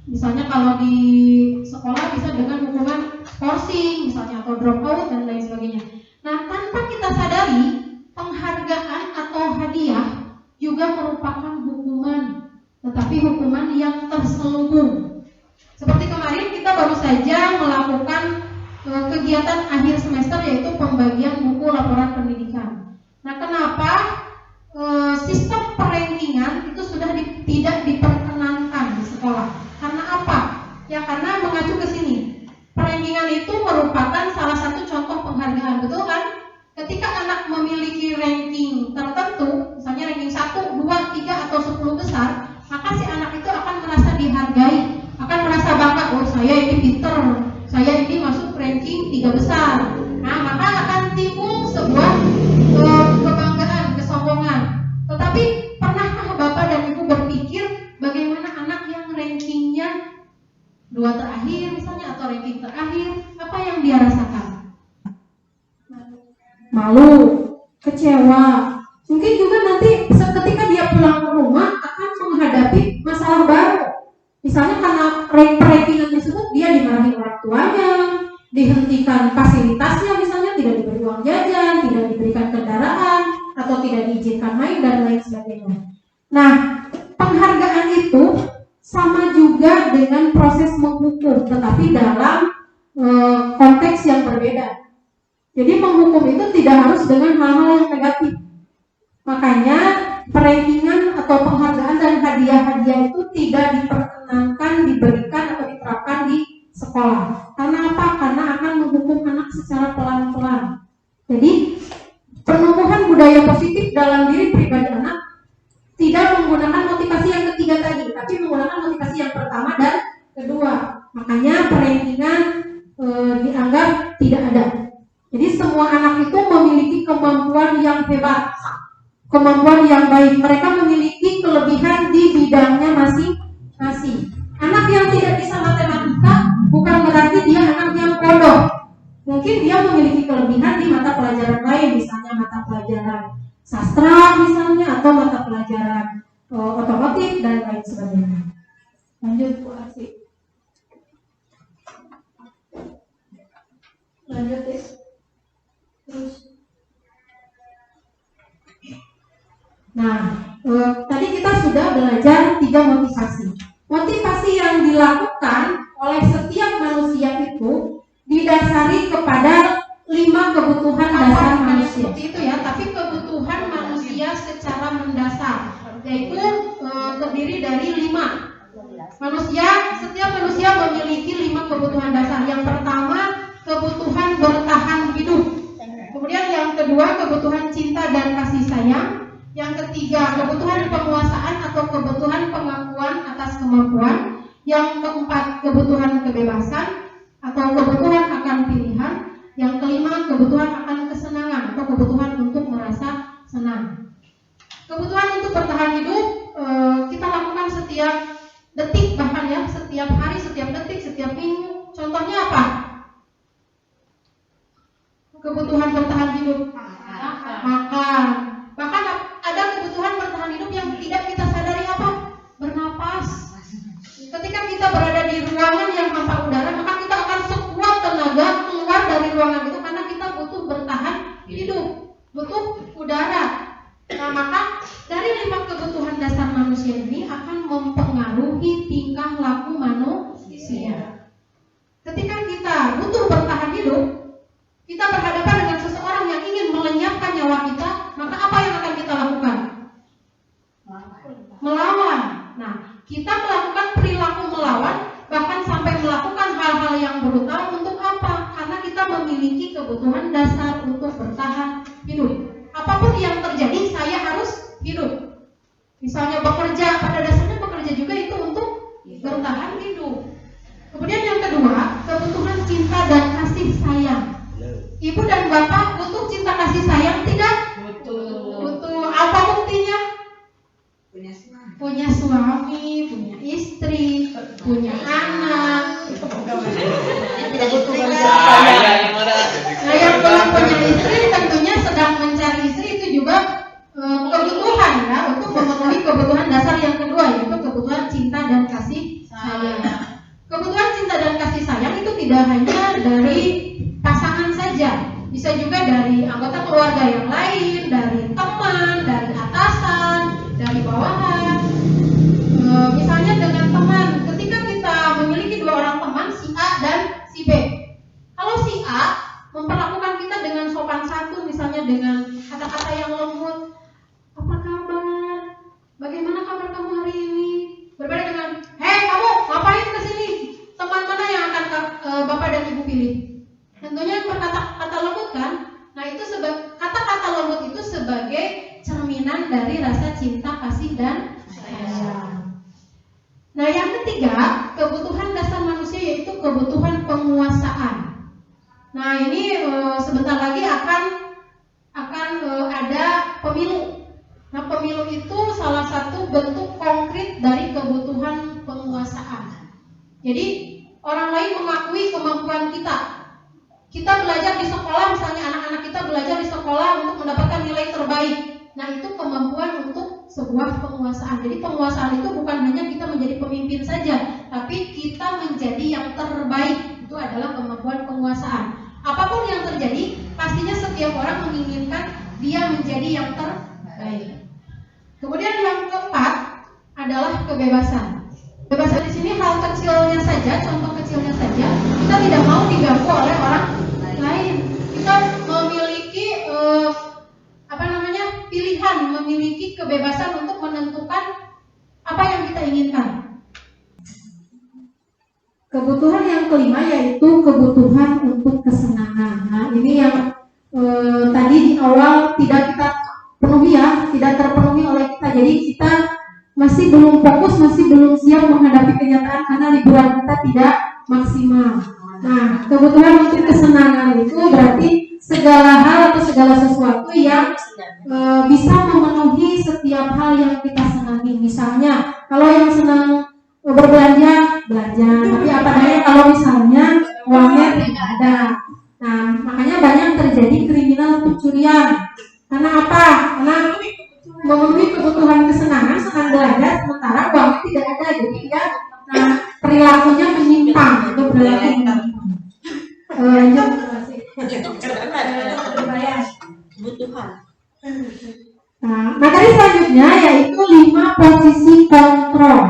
misalnya kalau di sekolah bisa dengan hukuman skorsing misalnya, atau drop out dan lain sebagainya. Nah, tanpa kita sadari, penghargaan atau hadiah juga merupakan hukuman, tetapi hukuman yang terselubung. Seperti kemarin kita baru saja melakukan kegiatan akhir semester, yaitu pembagian buku laporan pendidikan. Nah, kenapa sistem perankingan itu sudah tidak diperkenankan di sekolah? Karena apa? Ya karena mengacu ke sini. Perankingan itu merupakan salah satu contoh penghargaan, betul kan? Ketika anak memiliki ranking tertentu, misalnya ranking 1, 2, 3 atau 10 besar, maka si anak itu akan merasa dihargai, akan merasa bangga, oh saya ini pinter, saya ini masuk ranking 3 besar. Nah, maka akan timbul sebuah kebanggaan, kesombongan. Tetapi pernahkah Bapak dan Ibu berpikir bagaimana anak yang rankingnya 2 terakhir misalnya, atau ranking terakhir, apa yang dia rasakan? Malu, kecewa. Mungkin juga nanti ketika dia pulang ke rumah akan menghadapi masalah baru. Misalnya karena rankingan tersebut dia dimarahi orang tuanya, dihentikan fasilitasnya, misalnya tidak diberi uang jajan, tidak diberikan kendaraan, atau tidak diizinkan main dan lain sebagainya. Nah, penghargaan itu sama juga dengan proses menghukum, tetapi dalam konteks yang berbeda. Jadi menghukum itu tidak harus dengan hal-hal yang negatif. Makanya perankingan atau penghargaan dan hadiah-hadiah itu tidak diperkenankan, diberikan atau diterapkan di sekolah. Karena apa? Karena akan menghukum anak secara pelan-pelan. Jadi penumbuhan budaya positif dalam diri pribadi anak tidak menggunakan motivasi yang ketiga tadi, tapi menggunakan motivasi yang pertama dan kedua. Makanya perankingan dianggap tidak ada. Jadi semua anak itu memiliki kemampuan yang hebat. kemampuan yang baik. Mereka memiliki kelebihan di bidangnya masing-masing. Anak yang tidak bisa matematika bukan berarti dia anak yang bodoh. Mungkin dia memiliki kelebihan di mata pelajaran lain, misalnya mata pelajaran sastra misalnya, atau mata pelajaran otomotif dan lain sebagainya. Lanjut Bu Arsi. Lanjut deh. Terus. Nah, tadi kita sudah belajar 3 motivasi. Motivasi yang dilakukan oleh setiap manusia itu didasari kepada 5 kebutuhan dasar manusia. Seperti itu ya, tapi kebutuhan manusia secara mendasar, yaitu terdiri dari 5. Setiap manusia memiliki 5 kebutuhan dasar. Yang pertama, kebutuhan bertahan hidup. Kemudian yang kedua, kebutuhan cinta dan kasih sayang. Yang ketiga, kebutuhan penguasaan atau kebutuhan pengakuan atas kemampuan. Yang keempat, kebutuhan kebebasan atau kebutuhan akan pilihan. Yang kelima, kebutuhan akan kesenangan atau kebutuhan untuk merasa senang. Kebutuhan untuk bertahan hidup kita lakukan setiap detik, bahkan ya setiap hari, setiap detik, setiap minggu. Contohnya apa? Kebutuhan bertahan hidup, makan. Bahkan ada kebutuhan bertahan hidup yang tidak kita sadari apa? Bernapas. Ketika kita berada di ruangan yang hampa udara, maka kita akan sekuat tenaga keluar dari ruangan itu karena kita butuh bertahan hidup, butuh udara. Nah, maka dari 5 kebutuhan dasar manusia ini akan mempengaruhi tingkah laku manusia. Ketika kita butuh bertahan hidup, kita berhadapan dengan seseorang yang ingin melenyapkan nyawa kita, maka apa yang akan kita lakukan? Melawan. Nah, kita melakukan perilaku melawan, bahkan sampai melakukan hal-hal yang brutal untuk apa? Karena kita memiliki kebutuhan dasar untuk bertahan hidup. Apapun yang terjadi, saya harus hidup. Misalnya bekerja, pada dasarnya bekerja juga itu untuk bertahan hidup. Kemudian yang kedua, kebutuhan cinta dan kasih sayang. Ibu dan bapak butuh cinta kasih sayang tidak? Butuh. Apa buktinya? Punya suami, punya istri, punya anak. Nah, yang belum punya istri tentunya sedang mencari istri, itu juga kebutuhan ya, untuk memenuhi kebutuhan dasar yang kedua, yaitu kebutuhan cinta dan kasih sayang. Kebutuhan cinta dan kasih sayang itu tidak hanya dari pasangan saja, bisa juga dari anggota keluarga yang lain, dari teman, dari atasan, dari bawahan. Misalnya dengan teman, ketika kita memiliki 2 orang teman, si A dan si B. Kalau si A memperlakukan kita dengan sopan santun, misalnya dengan kata-kata yang lembut, apa kabar? Bagaimana kabar kamu hari ini? Berbeda dengan, hei kamu ngapain kesini? Teman mana yang akan bapak dan ibu pilih? Tentunya berkata-kata lembut kan? Nah, itu kata-kata lembut itu sebagai cerminan dari rasa cinta, kasih dan sayang. Nah, yang ketiga, kebutuhan dasar manusia yaitu kebutuhan penguasaan. Nah, ini sebentar lagi akan ada pemilu. Nah, pemilu itu salah satu bentuk konkret dari kebutuhan penguasaan. Jadi, orang lain mengakui kemampuan kita. Kita belajar di sekolah, misalnya anak-anak kita belajar di sekolah untuk mendapatkan nilai terbaik. Nah, itu kemampuan untuk sebuah penguasaan. Jadi penguasaan itu bukan hanya kita menjadi pemimpin saja, tapi kita menjadi yang terbaik. Itu adalah kemampuan penguasaan. Apapun yang terjadi, pastinya setiap orang menginginkan dia menjadi yang terbaik. Kemudian yang keempat adalah kebebasan. Kebebasan di sini hal kecilnya saja, contoh kecilnya saja, kita tidak mau diganggu oleh orang lain. Kita memiliki pilihan, memiliki kebebasan untuk menentukan apa yang kita inginkan. Kebutuhan yang kelima yaitu kebutuhan untuk kesenangan. Nah, ini yang tadi di awal tidak kita penuhi ya, tidak terpenuhi oleh kita. Jadi kita masih belum fokus, masih belum siap menghadapi kenyataan karena liburan kita tidak maksimal. Nah, kebutuhan untuk kesenangan itu berarti segala hal atau segala sesuatu yang bisa memenuhi setiap hal yang kita senangi. Misalnya, kalau yang senang berbelanja, belanja. Tapi apa daya kalau misalnya uangnya tidak ada. Nah, makanya banyak terjadi kriminal pencurian. Karena apa? Karena memenuhi kebutuhan kesenangan, senang belanja, sementara uangnya tidak ada. Jadi dia perilakunya menyimpang. Itu perilaku menyimpang. Itu kebutuhan. Nah, materi selanjutnya yaitu 5 posisi kontrol.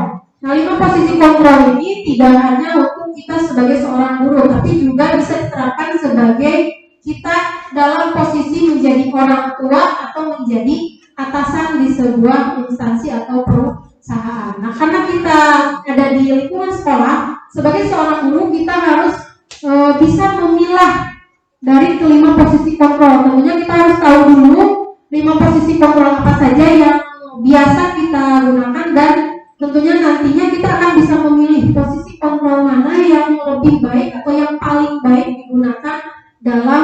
Nah, 5 posisi kontrol ini tidak hanya untuk kita sebagai seorang guru, tapi juga bisa diterapkan sebagai kita dalam posisi menjadi orang tua atau menjadi atasan di sebuah instansi atau perusahaan. Nah, karena kita ada di lingkungan sekolah, sebagai seorang guru kita harus bisa memilah dari kelima posisi kontrol. Tentunya kita harus tahu dulu 5 posisi kontrol apa saja yang biasa kita gunakan, dan tentunya nantinya kita akan bisa memilih posisi kontrol mana yang lebih baik atau yang paling baik digunakan dalam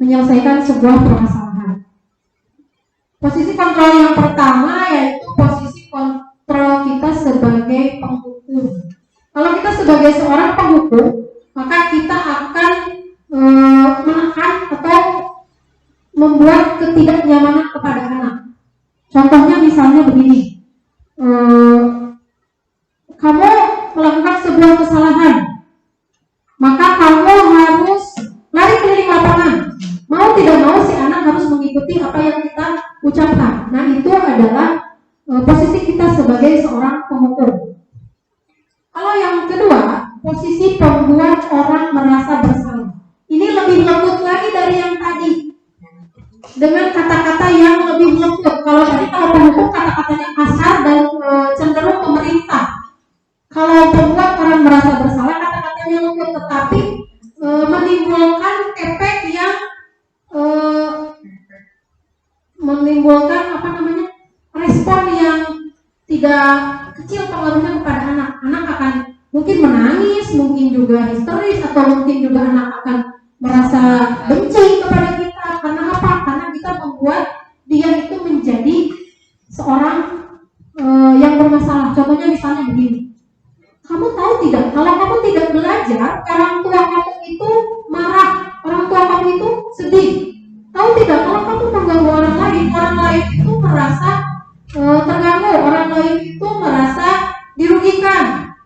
menyelesaikan sebuah permasalahan. Posisi kontrol yang pertama yaitu posisi kontrol kita sebagai penghukum. Kalau kita sebagai seorang penghukum, maka kita akan menekan atau membuat ketidaknyamanan kepada anak. Contohnya misalnya begini, kamu melakukan sebuah kesalahan, maka kamu harus lari keliling lapangan. Mau tidak mau si anak harus mengikuti apa yang kita ucapkan. Nah, itu adalah posisi kita sebagai seorang penghukum. Kalau yang kedua, posisi pembuat orang merasa bersalah. Ini lebih lembut lagi dari yang tadi, dengan kata-kata yang lebih lembut. Kalau tadi kalau penghukum kata-katanya kasar dan cenderung memerintah. Kalau pembuat orang merasa bersalah kata-katanya lembut, tetapi menimbulkan efek yang menimbulkan respon yang tidak kecil pengaruhnya kepada anak. Anak akan mungkin menangis, mungkin juga histeris, atau mungkin juga anak akan merasa benci kepada kita. Karena apa? Karena kita membuat dia itu menjadi seorang yang bermasalah. Contohnya misalnya begini, kamu tahu tidak, kalau kamu tidak belajar, orang tua kamu itu marah, orang tua kamu itu sedih. Tahu tidak, kalau kamu mengganggu orang lain itu merasa terganggu, orang lain itu merasa dirugikan.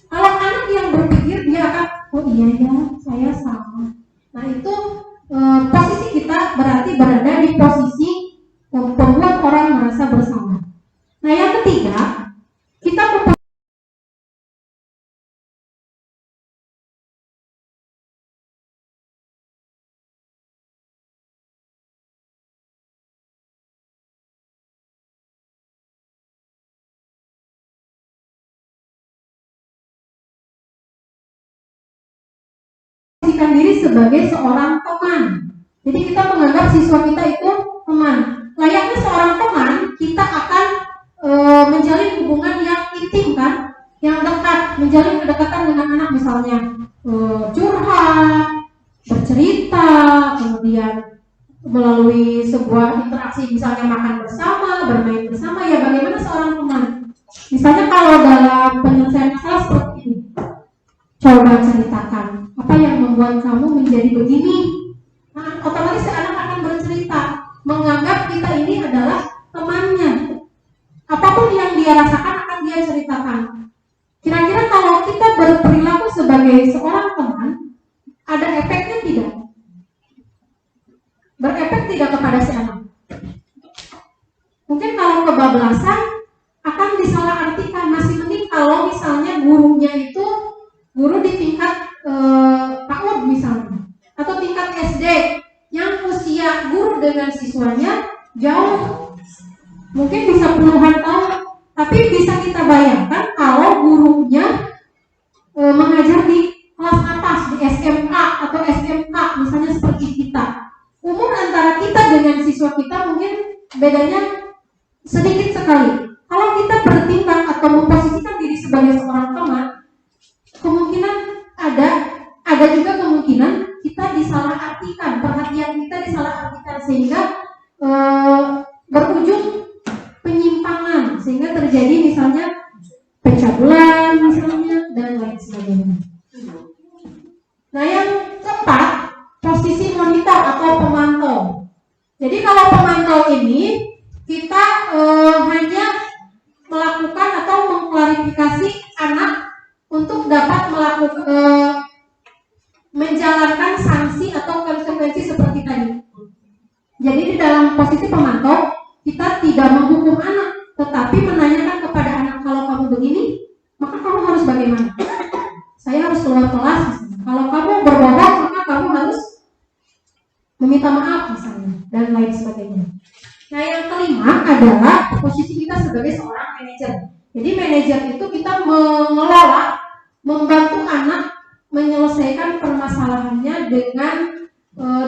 Kalau anak yang berpikir, dia akan, oh iya ya, saya sama. Nah, itu posisi kita berarti berada di posisi membuat orang merasa bersalah. Nah, yang ketiga, kita diri sebagai seorang teman. Jadi kita menganggap siswa kita itu teman. Layaknya seorang teman, kita akan menjalin hubungan yang intim kan, yang dekat, menjalin kedekatan dengan anak, misalnya curhat, bercerita, kemudian melalui sebuah interaksi, misalnya makan bersama, bermain bersama, ya bagaimana seorang teman. Misalnya kalau dalam penyelesaian masalah seperti ini, coba ceritakan apa yang membuat kamu menjadi begini. Nah, otomatis anak akan bercerita, menganggap kita ini adalah temannya. Apapun yang dia rasakan akan dia ceritakan. Kira-kira kalau kita berperilaku sebagai seorang teman, ada efeknya tidak? Berefek tidak kepada si anak? Mungkin kalau kebablasan akan disalahartikan. Masih mending kalau misalnya gurunya itu guru di tingkat PAUD misalnya, atau tingkat SD yang usia guru dengan siswanya jauh, mungkin bisa puluhan tahun. Tapi bisa kita bayangkan kalau gurunya mengajar di kelas atas, di SMA atau SMK misalnya seperti kita. Umur antara kita dengan siswa kita mungkin bedanya sedikit sekali. Kalau kita bertindak atau memposisikan diri sebagai seorang teman, kemungkinan ada juga kemungkinan kita disalahartikan, perhatian kita disalahartikan sehingga berujung penyimpangan, sehingga terjadi misalnya pencabulan misalnya dan lain sebagainya. Nah, yang keempat, posisi monitor atau pemantau. Jadi kalau pemantau ini kita hanya melakukan atau mengklarifikasi anak untuk dapat melakukan menjalankan sanksi atau konsekuensi seperti tadi. Jadi di dalam posisi pemantau kita tidak menghukum anak, tetapi menanyakan kepada anak, kalau kamu begini, maka kamu harus bagaimana? Saya harus keluar kelas misalnya. Kalau kamu berbohong, maka kamu harus meminta maaf misalnya, dan lain sebagainya. Nah, yang kelima adalah posisi kita sebagai seorang manajer. Jadi manajer itu kita mengelola, membantu anak menyelesaikan permasalahannya dengan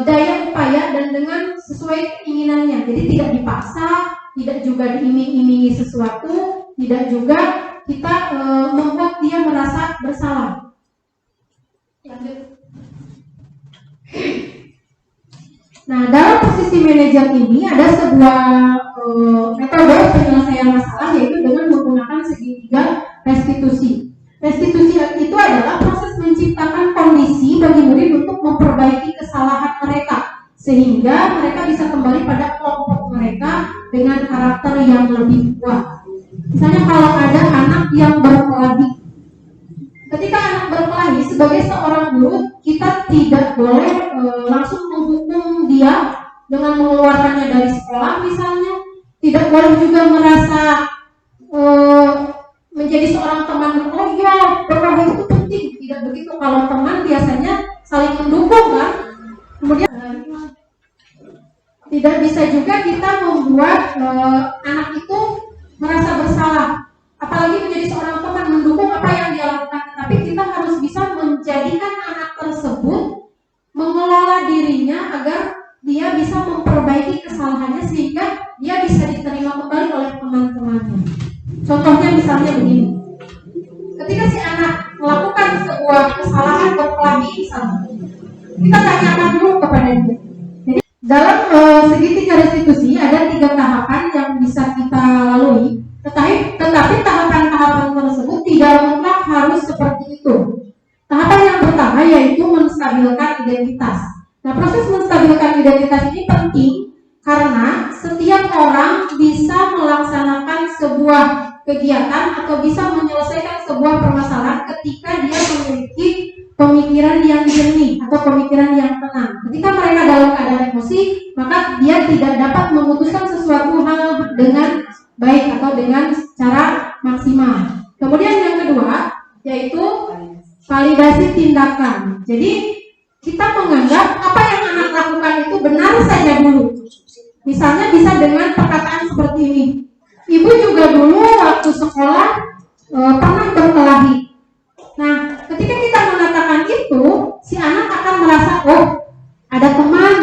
daya upaya dan dengan sesuai keinginannya. Jadi tidak dipaksa, tidak juga diiming-imingi sesuatu, tidak juga kita membuat dia merasa bersalah. Nah, dalam posisi manajer ini ada sebuah metode penyelesaian masalah, yaitu dengan menggunakan segitiga restitusi. Restitusi itu adalah proses menciptakan kondisi bagi murid untuk memperbaiki kesalahan mereka, sehingga mereka bisa kembali pada kelompok mereka dengan karakter yang lebih kuat. Misalnya kalau ada anak yang berkelahi, ketika anak berkelahi, sebagai seorang guru kita tidak boleh langsung menghukum dia dengan mengeluarkannya dari sekolah misalnya. Tidak boleh juga merasa menjadi seorang teman, oh iya berkelahi itu penting. Tidak begitu. Kalau teman biasanya saling mendukung kan. Kemudian tidak bisa juga kita membuat anak itu merasa bersalah, apalagi menjadi seorang teman mendukung apa yang dia lakukan. Tapi kita harus bisa menjadikan anak tersebut mengelola dirinya agar dia bisa memperbaiki kesalahannya sehingga dia bisa diterima kembali oleh teman-temannya. Contohnya misalnya begini, ketika si anak melakukan sebuah kesalahan berkelahi misalnya, kita tanyakan dulu kepada dia. Jadi dalam segitiga restitusi ada 3 tahapan yang bisa kita lalui, tetapi tahapan-tahapan tersebut tidak mutlak harus seperti itu. Tahapan yang pertama yaitu menstabilkan identitas. Nah, proses menstabilkan identitas ini penting karena setiap orang bisa melaksanakan sebuah kegiatan atau bisa menyelesaikan sebuah permasalahan ketika dia memiliki pemikiran yang jernih atau pemikiran yang tenang. Ketika mereka dalam keadaan emosi, maka dia tidak dapat memutuskan sesuatu hal dengan baik atau dengan cara maksimal. Kemudian yang kedua yaitu validasi tindakan. Jadi kita menganggap apa yang anak lakukan itu benar saja dulu. Misalnya bisa dengan perkataan seperti ini. Ibu juga dulu waktu sekolah pernah berkelahi. Nah, ketika kita mengatakan itu, si anak akan merasa, oh, ada teman.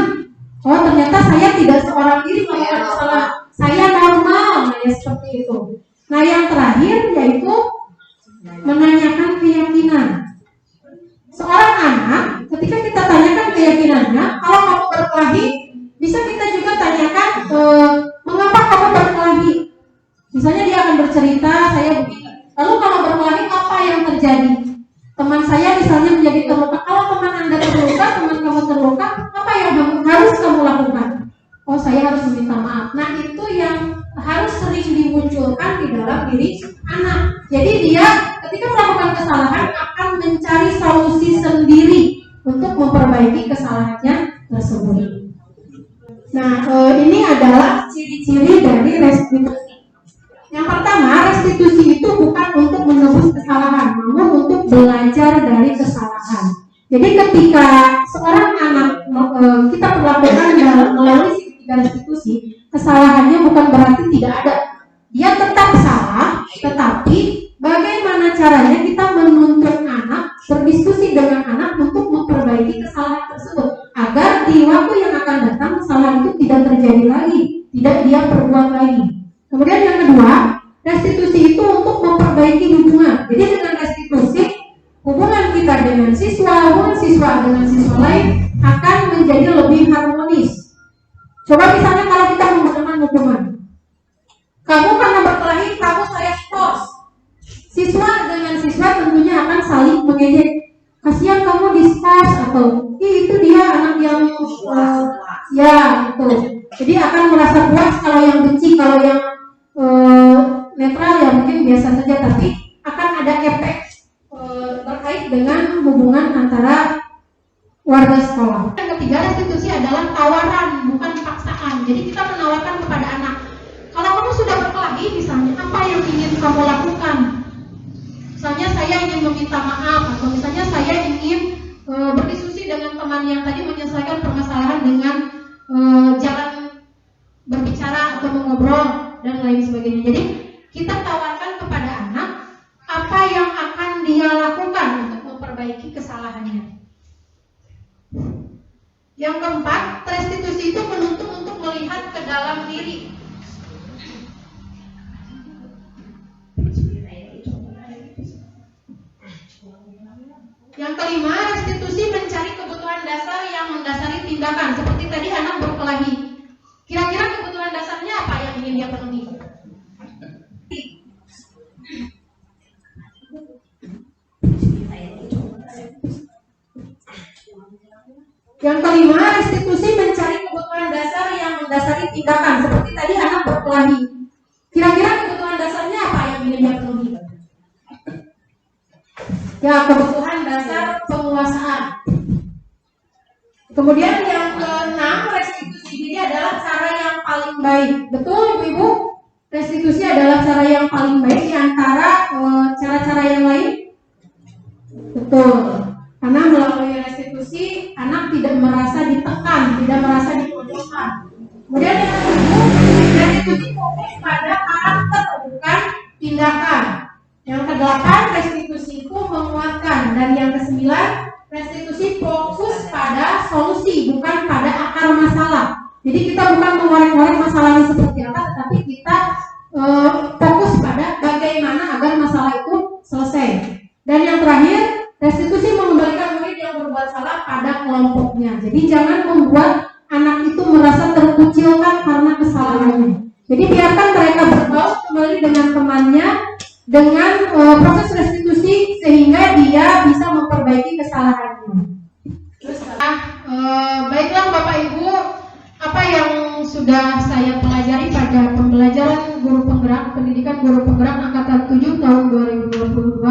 Oh, ternyata saya tidak seorang diri melakukan kesalahan. Saya normal, ya seperti itu. Nah, yang terakhir yaitu menanyakan keyakinan. Seorang anak, ketika kita tanyakan keyakinannya, kalau kamu berkelahi, bisa kita juga tanyakan mengapa kamu berkelahi. Misalnya dia akan bercerita, saya begini. Lalu kalau berkelahi, apa yang terjadi? Teman saya misalnya menjadi terluka. Kalau teman Anda terluka, teman kamu terluka, apa yang harus kamu lakukan? Oh, saya harus meminta maaf. Nah, itu yang harus sering dimunculkan di dalam diri anak. Jadi dia ketika melakukan kesalahan akan mencari solusi sendiri untuk memperbaiki kesalahannya tersebut. Nah, ini adalah ciri-ciri dari restitusi. Yang pertama, restitusi itu bukan untuk menebus kesalahan, namun untuk belajar dari kesalahan. Jadi ketika seorang anak kita perlakukan melalui segitiga restitusi, kesalahannya bukan berarti tidak ada. Dia tetap salah, tetapi bagaimana caranya kita menuntut anak, berdiskusi dengan anak untuk memperbaiki kesalahan tersebut, agar di waktu yang akan datang kesalahan itu tidak terjadi lagi, tidak dia perbuat lagi. Kemudian yang kedua, restitusi itu untuk memperbaiki hubungan. Jadi dengan restitusi, hubungan kita dengan siswa dengan siswa lain akan menjadi lebih harmonis. Coba misalnya kalau kita menggunakan hukuman, kamu karena berkelahi, kamu saya skors. Siswa dengan siswa tentunya akan saling mengejek. Kasihan kamu diskors, atau itu dia anak yang ya itu. Jadi akan merasa puas kalau yang benci, kalau yang netral ya mungkin biasa saja, tapi akan ada efek terkait dengan hubungan antara warga sekolah. Yang ketiga, restitusi adalah tawaran, bukan paksaan. Jadi kita menawarkan kepada anak, kalau kamu sudah berkelahi misalnya, apa yang ingin kamu lakukan? Misalnya saya ingin meminta maaf, atau misalnya saya ingin berdiskusi dengan teman yang tadi menyelesaikan permasalahan dengan jalan berbicara atau mengobrol dan lain sebagainya. Jadi kita tawarkan kepada anak apa yang akan dia lakukan untuk memperbaiki kesalahannya. Yang keempat, restitusi itu menuntut untuk melihat ke dalam diri. Yang kelima, restitusi mencari kebutuhan dasar yang mendasari tindakan. Seperti tadi anak berkelahi, kira-kira kebutuhan dasarnya apa yang ingin dia penuhi? Yang kelima, restitusi mencari kebutuhan dasar yang mendasari tindakan. Seperti tadi anak berkelahi, kira-kira kebutuhan dasarnya apa yang ingin dia penuhi? Ya, kebutuhan dasar penguasaan. Kemudian yang keenam, restitusi ini adalah cara yang paling baik. Betul Ibu-Ibu? Restitusi adalah cara yang paling baik di antara cara-cara yang lain. Betul. Karena melalui restitusi anak tidak merasa ditekan, tidak merasa dipojokkan. Kemudian yang ketujuh, restitusi fokus pada karakter bukan tindakan. Yang kedelapan, restitusi itu menguatkan. Dan yang kesembilan, restitusi fokus pada solusi bukan pada akar masalah. Jadi kita bukan mengorek-ngorek masalahnya seperti apa, tetapi kita fokus pada bagaimana agar masalah itu selesai. Dan yang terakhir, restitusi mengembalikan murid yang berbuat salah pada kelompoknya. Jadi jangan membuat anak itu merasa terkucilkan karena kesalahannya. Jadi biarkan mereka berbaur kembali dengan temannya dengan proses restitusi sehingga dia bisa memperbaiki kesalahannya. Baiklah Bapak Ibu, apa yang sudah saya pelajari pada pembelajaran guru penggerak, pendidikan guru penggerak angkatan 7 tahun 2022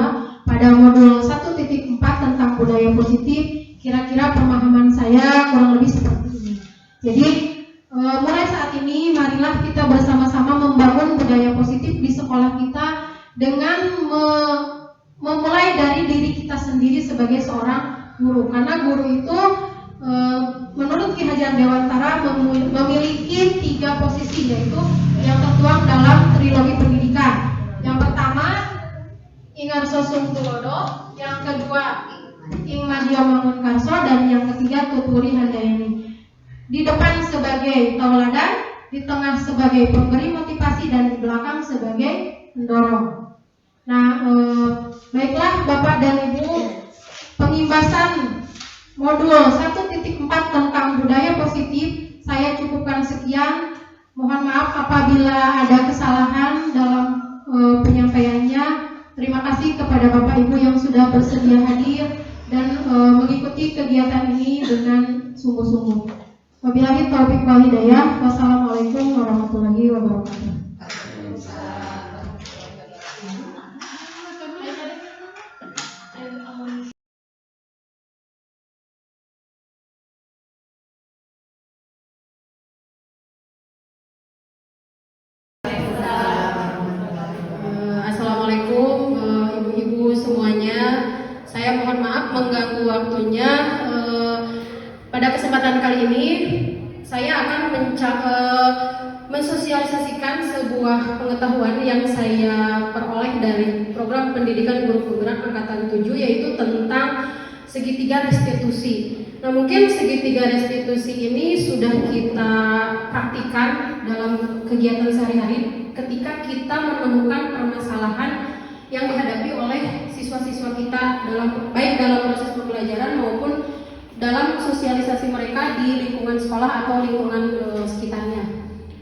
pada modul 1.4 tentang budaya positif, kira-kira pemahaman saya kurang lebih seperti ini. Jadi mulai saat ini marilah kita bersama-sama membangun budaya positif di sekolah kita dengan memulai dari diri kita sendiri sebagai seorang guru. Karena guru itu menurut Ki Hajar Dewantara memiliki 3 posisi, yaitu yang tertuang dalam trilogi pendidikan. Yang pertama Ingarso Sungkulodo, yang kedua Ing Madio Mangunkarso, dan yang ketiga Tuturi Handayani. Di depan sebagai tauladan, di tengah sebagai pemberi motivasi, dan di belakang sebagai pendorong. Nah, baiklah Bapak dan Ibu, pengimbasan modul 1.4 tentang budaya positif saya cukupkan sekian. Mohon maaf apabila ada kesalahan dalam penyampaiannya. Terima kasih kepada Bapak Ibu yang sudah bersedia hadir dan mengikuti kegiatan ini dengan sungguh-sungguh. Wabillahi taufiq wal hidayah. Wassalamualaikum warahmatullahi wabarakatuh. Assalamualaikum ibu-ibu semuanya. Saya mohon maaf mengganggu waktunya. Pada kesempatan kali ini saya akan mensosialisasikan sebuah pengetahuan yang saya peroleh dari program pendidikan guru penggerak angkatan 7, yaitu tentang segitiga restitusi. Nah, mungkin segitiga restitusi ini sudah kita praktikan dalam kegiatan sehari-hari ketika kita menemukan permasalahan yang dihadapi oleh siswa-siswa kita baik dalam proses pembelajaran maupun dalam sosialisasi mereka di lingkungan sekolah atau lingkungan sekitarnya.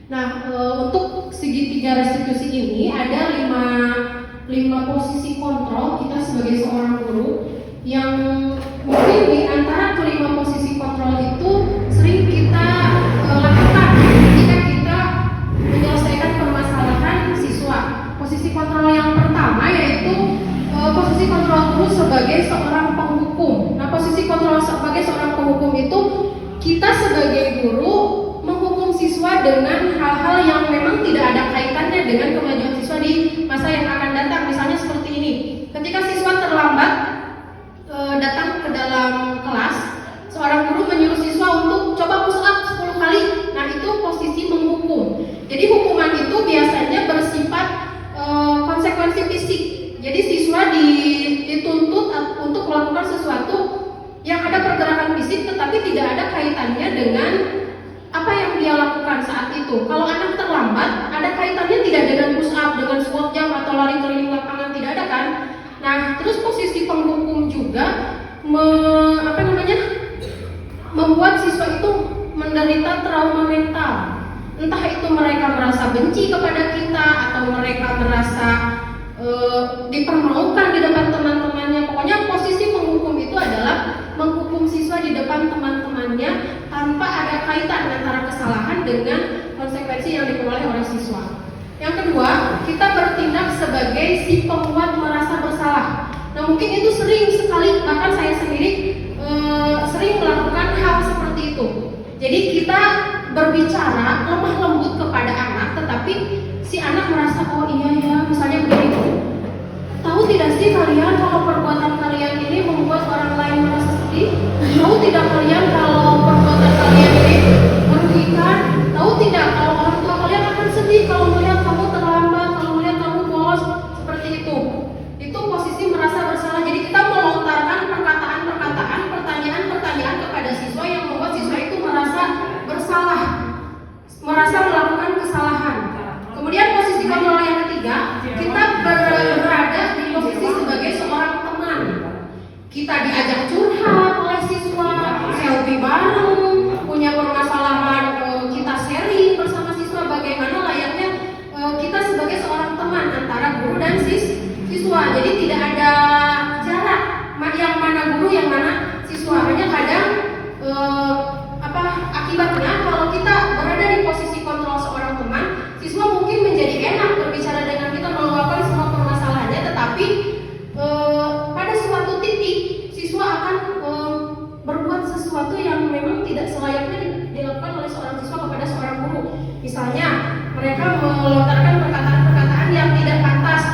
Nah, untuk segitiga restitusi ini ada lima posisi kontrol kita sebagai seorang guru yang mungkin di antara kelima posisi kontrol itu sering kita lakukan ketika kita menyelesaikan permasalahan siswa. Posisi kontrol yang pertama yaitu posisi kontrol guru sebagai seorang penghukum. Nah, posisi kontrol sebagai seorang penghukum itu kita sebagai guru menghukum siswa dengan hal-hal yang memang tidak ada kaitannya dengan kemajuan siswa di masa yang akan datang. Misalnya seperti ini, ketika siswa terlambat datang ke dalam kelas, seorang guru menyuruh siswa untuk coba push up 10 kali. Nah, itu posisi menghukum. Jadi hukuman itu biasanya bersifat konsekuensi fisik. Jadi siswa dituntut untuk melakukan sesuatu yang ada pergerakan fisik tetapi tidak ada kaitannya dengan apa yang dia lakukan saat itu. Kalau anak terlambat, ada kaitannya tidak dengan push up, dengan squat jump atau lari keliling lapangan, tidak ada kan? Nah, terus posisi penghukum juga membuat siswa itu menderita trauma mental. Entah itu mereka merasa benci kepada kita atau mereka merasa dipermalukan di depan teman-temannya. Pokoknya posisi menghukum itu adalah menghukum siswa di depan teman-temannya tanpa ada kaitan antara kesalahan dengan konsekuensi yang diperoleh oleh siswa. Yang kedua, kita bertindak sebagai si pembuat merasa bersalah. Nah, mungkin itu sering sekali, bahkan saya sendiri sering melakukan hal seperti itu. Jadi kita berbicara lemah lembut kepada anak, tetapi si anak merasa, oh iya ya, misalnya begini, tahu tidak sih kalian kalau perbuatan kalian ini membuat orang lain merasa sedih? Tahu tidak kalian kalau perbuatan kalian ini merugikan? Tahu tidak kalau orang tua kalian akan sedih kalau melihat kamu terlambat, kalau melihat kamu bolos, seperti itu. Itu posisi merasa bersalah. Jadi kita melontarkan perkataan-perkataan, pertanyaan-pertanyaan kepada siswa yang membuat siswa itu merasa bersalah, merasa melakukan kesalahan. Kemudian posisi kontrol yang ketiga, kita berada di posisi sebagai seorang teman. Kita diajak curhat oleh siswa, selfie bareng, punya permasalahan, kita sharing bersama siswa bagaimana layaknya kita sebagai seorang teman antara guru dan siswa. Jadi tidak ada jarak, yang mana guru, yang mana siswa. Hanya kadang akibatnya kalau kita berada di posisi kontrol seorang teman, siswa mungkin menjadi enak berbicara dengan kita, meluapkan semua permasalahannya, tetapi pada suatu titik siswa akan berbuat sesuatu yang memang tidak selayaknya dilakukan oleh seorang siswa kepada seorang guru. Misalnya mereka melontarkan perkataan-perkataan yang tidak pantas.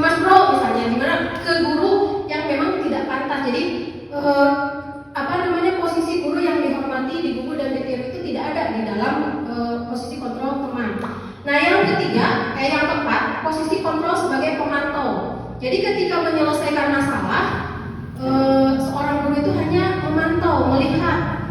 Mas bro, misalnya, dimana ke guru yang memang tidak pantas. Jadi posisi guru yang dihormati, digugu dan ditiru itu tidak ada di dalam posisi kontrol teman. Nah, yang ketiga, yang keempat, posisi kontrol sebagai pemantau. Jadi ketika menyelesaikan masalah, seorang guru itu hanya memantau, melihat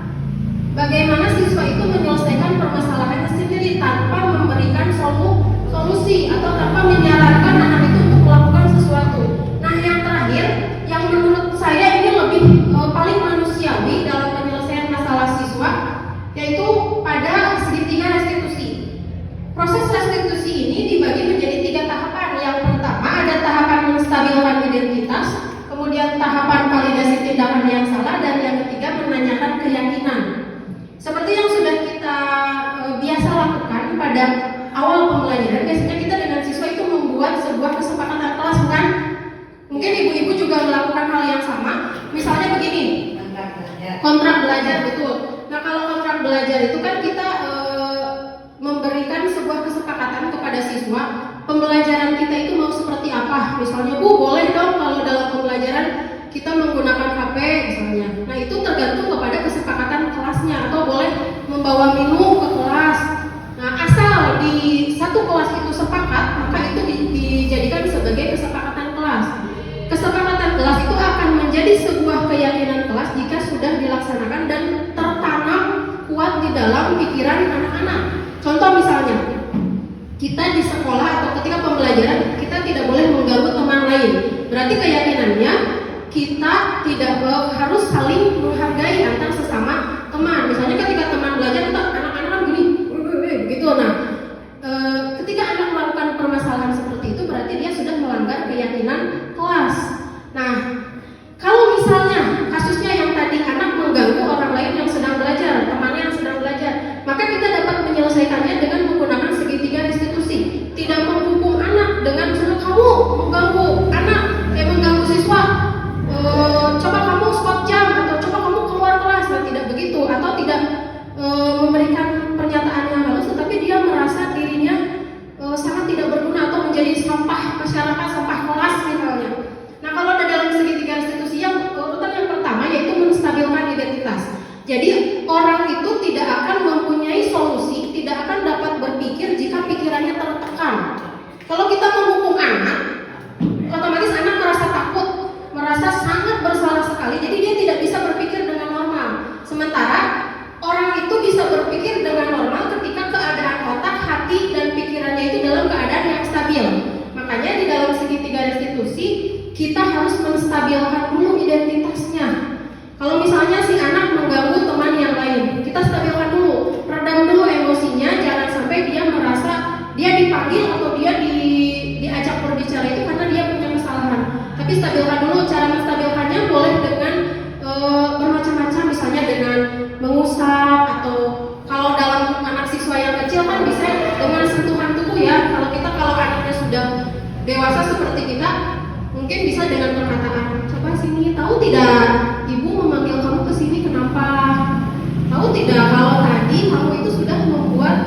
bagaimana siswa itu menyelesaikan permasalahannya sendiri tanpa memberikan solusi atau tanpa menyarankan anak itu untuk melakukan sesuatu. Nah, yang terakhir, yang menurut saya ini lebih paling manusiawi dalam penyelesaian masalah siswa, yaitu pada segitiga restitusi. Proses restitusi ini dibagi menjadi 3 tahapan. Yang pertama ada tahapan menstabilkan identitas, kemudian tahapan validasi tindakan yang salah, dan yang ketiga menanyakan keyakinan. Seperti yang sudah kita biasa lakukan pada awal pembelajaran, biasanya kita dengan siswa itu membuat sebuah kesepakatan kelas, kan? Mungkin ibu-ibu juga melakukan hal yang sama. Misalnya begini, kontrak belajar, betul. Nah, kalau kontrak belajar itu kan kita memberikan sebuah kesepakatan kepada siswa, pembelajaran kita itu mau seperti apa. Misalnya, Bu, boleh dong kalau dalam pembelajaran kita menggunakan HP misalnya. Nah, itu tergantung kepada kesepakatan kelasnya, atau boleh membawa minum ke kelas. Nah, asal di satu kelas itu sepakat, maka itu dijadikan sebagai kesepakatan kelas. Kesepakatan kelas itu akan menjadi sebuah keyakinan kelas jika sudah dilaksanakan dan tertanam kuat di dalam pikiran anak-anak. Contoh misalnya, kita di sekolah atau ketika pembelajaran kita tidak boleh mengganggu teman lain. Berarti keyakinannya kita tidak berarti dia sudah melanggar keyakinan kelas. Nah, kalau misalnya kasusnya yang tadi anak mengganggu orang lain yang sedang belajar, temannya yang sedang belajar, maka kita dapat menyelesaikannya dengan menggunakan segitiga restitusi. Tidak menghukum anak dengan suruh kamu mengganggu anak, mengganggu siswa, coba kamu stop jam atau coba kamu keluar kelas. Nah, tidak begitu, atau tidak memberikan pernyataan yang halus, tetapi dia merasa dirinya sangat tidak berguna atau menjadi sampah masyarakat, sampah kelas misalnya. Nah, kalau ada dalam segitiga restitusi yang urutan yang pertama yaitu menstabilkan identitas. Jadi orang itu tidak akan mempunyai solusi, tidak akan dapat berpikir jika pikirannya tertekan. Kalau kita menghukum anak, otomatis anak merasa takut, merasa sangat bersalah sekali, jadi dia tidak bisa berpikir dengan normal. Sementara orang itu bisa berpikir dengan normal ketika keadaan otak, hati, dan pikirannya itu dalam keadaan yang stabil. Makanya di dalam segitiga restitusi kita harus menstabilkan dulu identitasnya. Kalau misalnya si anak mengganggu teman yang lain, kita stabilkan dulu, redam dulu emosinya, jangan sampai dia merasa dia dipanggil atau dia diajak berbicara itu karena dia punya kesalahan. Tapi stabilkan dulu. Cara menstabilkannya boleh dengan bermacam-macam, misalnya dengan mengusap, atau kalau dalam anak siswa yang kecil kan bisa dengan sentuhan tubuh ya. Kalau anaknya sudah dewasa seperti kita, mungkin bisa dengan perkataan, coba sini, tahu tidak ibu memanggil kamu ke sini kenapa? Tahu tidak kalau tadi kamu itu sudah membuat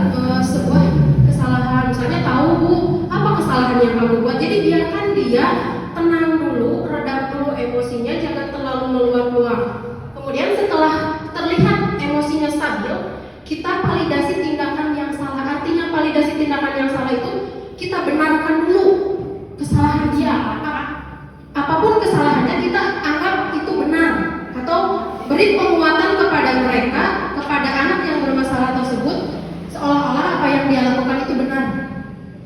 sebuah kesalahan, misalnya, tahu bu apa kesalahan yang kamu buat? Jadi biarkan dia tenang dulu, redam dulu emosinya, jangan terlalu meluap-luap. Kemudian setelah terlihat emosinya stabil, kita validasi tindakan yang salah. Artinya validasi tindakan yang salah itu kita benarkan dulu kesalahan dia. Apapun kesalahannya kita anggap itu benar, atau beri penguatan kepada mereka, kepada anak yang bermasalah tersebut, seolah-olah apa yang dia lakukan itu benar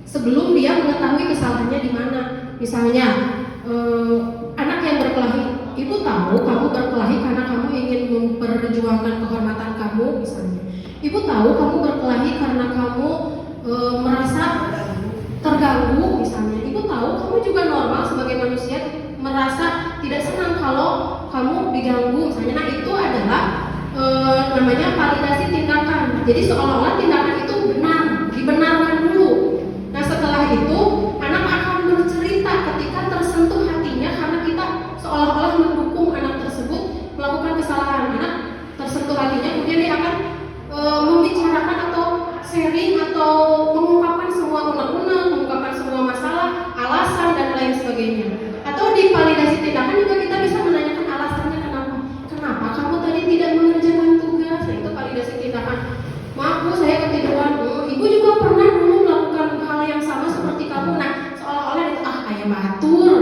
sebelum dia mengetahui kesalahannya di mana. Misalnya anak yang berkelahi, ibu tahu kamu berkelahi karena kamu ingin memperjuangkan kehormatan kamu, misalnya. Ibu tahu kamu berkelahi karena kamu merasa terganggu, misalnya. Ibu tahu kamu juga normal sebagai manusia merasa tidak senang kalau kamu diganggu, misalnya. Nah, itu adalah namanya validasi tindakan. Jadi seolah-olah tindakan itu benar, dibenarkan dulu. Nah, setelah itu anak akan bercerita ketika tersentuh hatinya, karena kita seolah-olah mendukung anak tersebut melakukan kesalahan. Anak tersentuh hatinya, kemudian dia akan membicarakan atau sharing atau mengungkapkan semua unek-unek, mengungkapkan semua masalah, alasan dan lain sebagainya. Atau di validasi tindakan juga kita bisa menanyakan alasannya kenapa kamu tadi tidak mengerjakan tugas. Nah, itu validasi tindakan. Maaf bu, saya ketiduran. Ibu juga pernah dulu melakukan hal yang sama seperti kamu. Nah, seolah-olah itu kayak batur.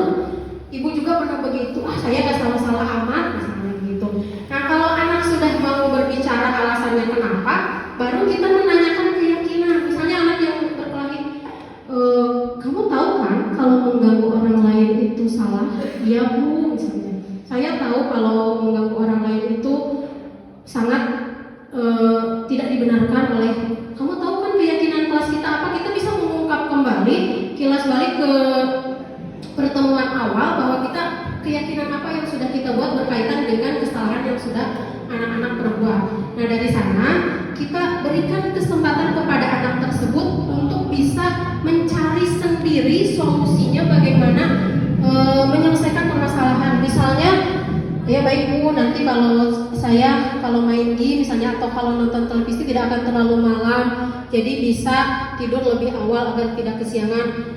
Ibu juga pernah begitu. Saya gak salah-salah amat, misalnya gitu. Nah, kalau anak sudah mau berbicara alasannya kenapa, baru kita menanyakan keyakinan. Misalnya anak yang berkelahi, kamu tahu kan kalau mengganggu orang lain itu salah? Iya bu, misalnya. Saya tahu kalau mengganggu orang lain itu sangat tidak dibenarkan oleh. Kamu tahu kan keyakinan kelas kita apa? Kita bisa mengungkap kembali, kilas balik ke pertemuan awal bahwa kita keyakinan apa yang sudah kita buat berkaitan dengan kesalahan yang sudah anak-anak perbuat. Nah, dari sana kita berikan kesempatan kepada anak tersebut untuk bisa mencari sendiri solusinya bagaimana menyelesaikan permasalahan. Misalnya, ya baik bu, nanti kalau main game misalnya atau kalau nonton televisi tidak akan terlalu malam, jadi bisa tidur lebih awal agar tidak kesiangan.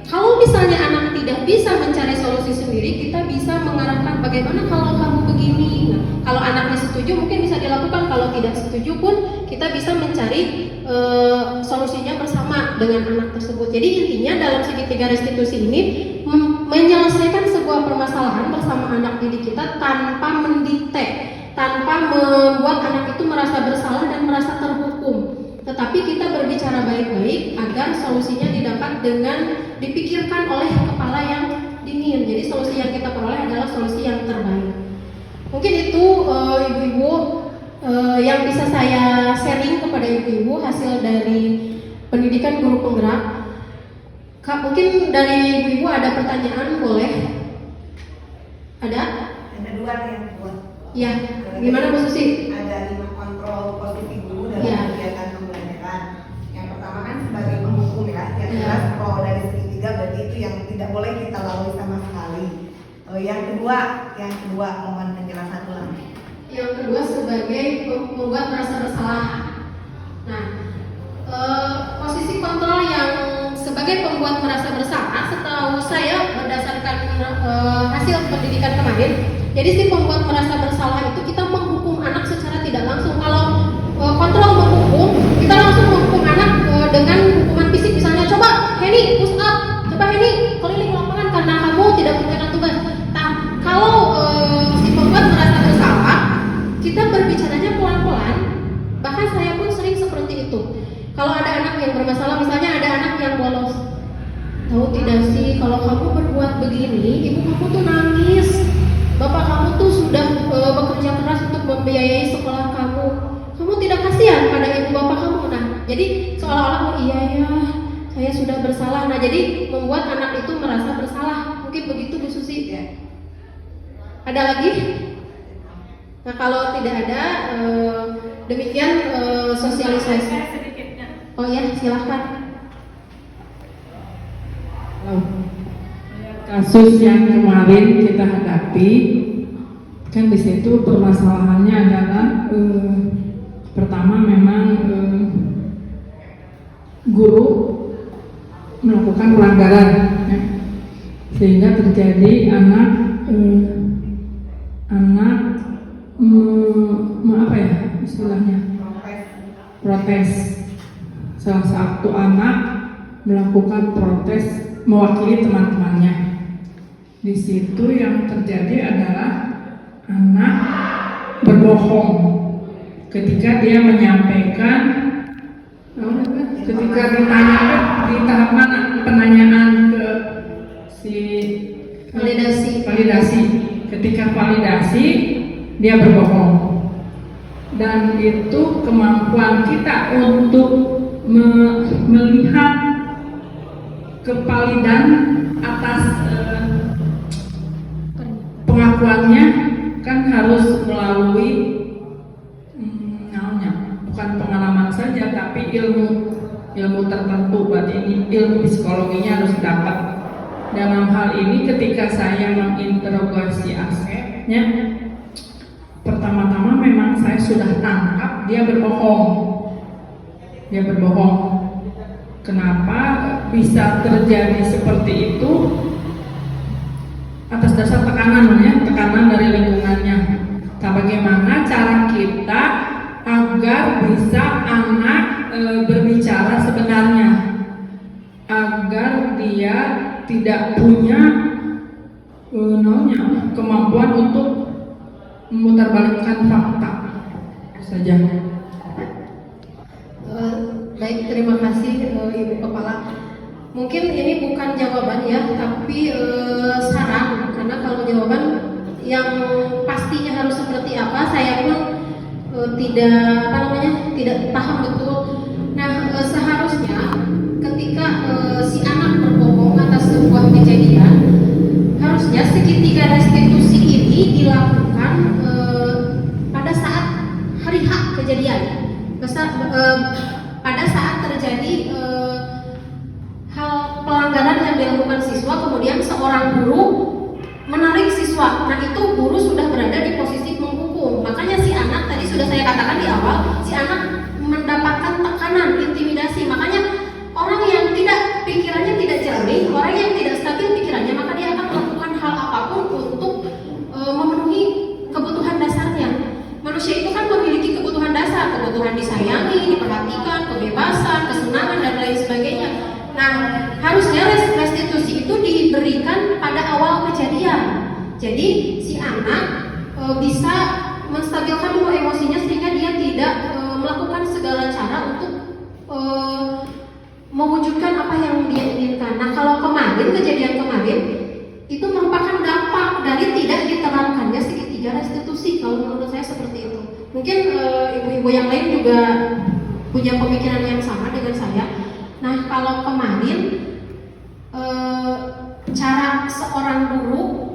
Kalau misalnya anak tidak bisa mencari solusi sendiri, kita bisa mengarahkan bagaimana kalau kamu begini. Nah, kalau anaknya setuju mungkin bisa dilakukan, kalau tidak setuju pun kita bisa mencari solusinya bersama dengan anak tersebut. Jadi intinya dalam segitiga restitusi ini menyelesaikan sebuah permasalahan bersama anak didik kita tanpa mendikte, tanpa membuat anak itu merasa bersalah dan merasa terhukum. Tetapi kita berbicara baik-baik agar solusinya didapat dengan dipikirkan oleh kepala yang dingin. Jadi solusi yang kita peroleh adalah solusi yang terbaik. Mungkin itu ibu-ibu yang bisa saya sharing kepada ibu-ibu hasil dari pendidikan guru penggerak. Kak, mungkin dari ibu ada pertanyaan, boleh? Ada? Ada dua nih yang buat. Ya, gimana Bu Susi? Ada 5 kontrol positif dulu dalam Iya. kegiatan pembelajaran. Yang pertama kan sebagai penghukum ya, yang Iya. jelas kalau dari segitiga berarti itu yang tidak boleh kita lalui sama sekali. Yang kedua mohon penjelasan ulang. Yang kedua sebagai membuat merasa bersalah. Nah, posisi kontrol yang sebagai pembuat merasa bersalah, setahu saya berdasarkan hasil pendidikan kemarin, jadi si pembuat merasa bersalah itu kita menghukum anak secara tidak langsung. Kalau kontrol menghukum, kita langsung menghukum anak dengan hukuman fisik, misalnya coba Heni push up, coba Heni keliling lapangan karena kamu tidak mengerjakan tugas. Nah, kalau si pembuat merasa bersalah, kita berbicaranya pelan-pelan. Bahkan saya pun sering seperti itu. Kalau ada anak yang bermasalah, misalnya ada anak yang bolos, tahu tidak sih kalau kamu berbuat begini, ibu kamu tuh nangis, bapak kamu tuh sudah bekerja keras untuk membiayai sekolah kamu tidak kasihan pada ibu bapak kamu. Nah, jadi seolah-olah oh iya ya, saya sudah bersalah. Nah, jadi membuat anak itu merasa bersalah. Mungkin begitu Bu Susi. Ya. Ada lagi? Nah, kalau tidak ada, demikian sosialisasi. Oh ya, silahkan. Kasus yang kemarin kita hadapi, kan di situ permasalahannya adalah pertama memang guru melakukan pelanggaran, ya, sehingga terjadi anak apa ya istilahnya, protes. Salah satu anak melakukan protes mewakili teman-temannya. Di situ yang terjadi adalah anak berbohong ketika dia menyampaikan, ketika ditanyakan di tahap mana penanyaan ke si validasi. Ketika validasi dia berbohong, dan itu kemampuan kita untuk melihat kevalidan atas pengakuannya kan harus melalui bukan pengalaman saja tapi ilmu tertentu. Berarti ini ilmu psikologinya harus dapat. Dalam hal ini ketika saya menginterogasi Asepnya, pertama-tama memang saya sudah tangkap dia berbohong. Kenapa bisa terjadi seperti itu? Atas dasar tekanan dari lingkungannya. Nah, bagaimana cara kita agar bisa anak berbicara sebenarnya, agar dia tidak punya kemampuan untuk memutarbalikkan fakta saja. Baik, terima kasih Ibu Kepala. Mungkin ini bukan jawaban ya, tapi saran. Karena kalau jawaban yang pastinya harus seperti apa, saya pun tidak paham betul. Nah, seharusnya ketika si anak berbohong atas sebuah kejadian, harusnya segitiga restitusi ini dilakukan pada saat hari H kejadian. Pada saat terjadi hal pelanggaran yang dilakukan siswa, kemudian seorang guru menarik siswa. Nah, itu guru sudah berada di posisi menghukum. Makanya si anak, tadi sudah saya katakan di awal, si anak mendapatkan tekanan, intimidasi. Makanya orang yang pikirannya tidak jernih, orang yang tidak stabil pikirannya, maka dia akan melakukan hal apapun untuk memenuhi kebutuhan dasarnya. Manusia itu kan memiliki kebutuhan dasar, kebutuhan disayangi, diperhatikan, kebebasan, kesenangan, dan lain sebagainya. Nah, harusnya restitusi itu diberikan pada awal kejadian. Jadi si anak bisa menstabilkan dulu emosinya sehingga dia tidak melakukan segala cara untuk mewujudkan apa yang dia inginkan. Nah, kalau kejadian kemarin itu merupakan dampak dari tidak diterangkannya segitiga restitusi. Kalau menurut saya seperti itu. Mungkin ibu-ibu yang lain juga punya pemikiran yang sama dengan saya. Nah, kalau kemarin cara seorang guru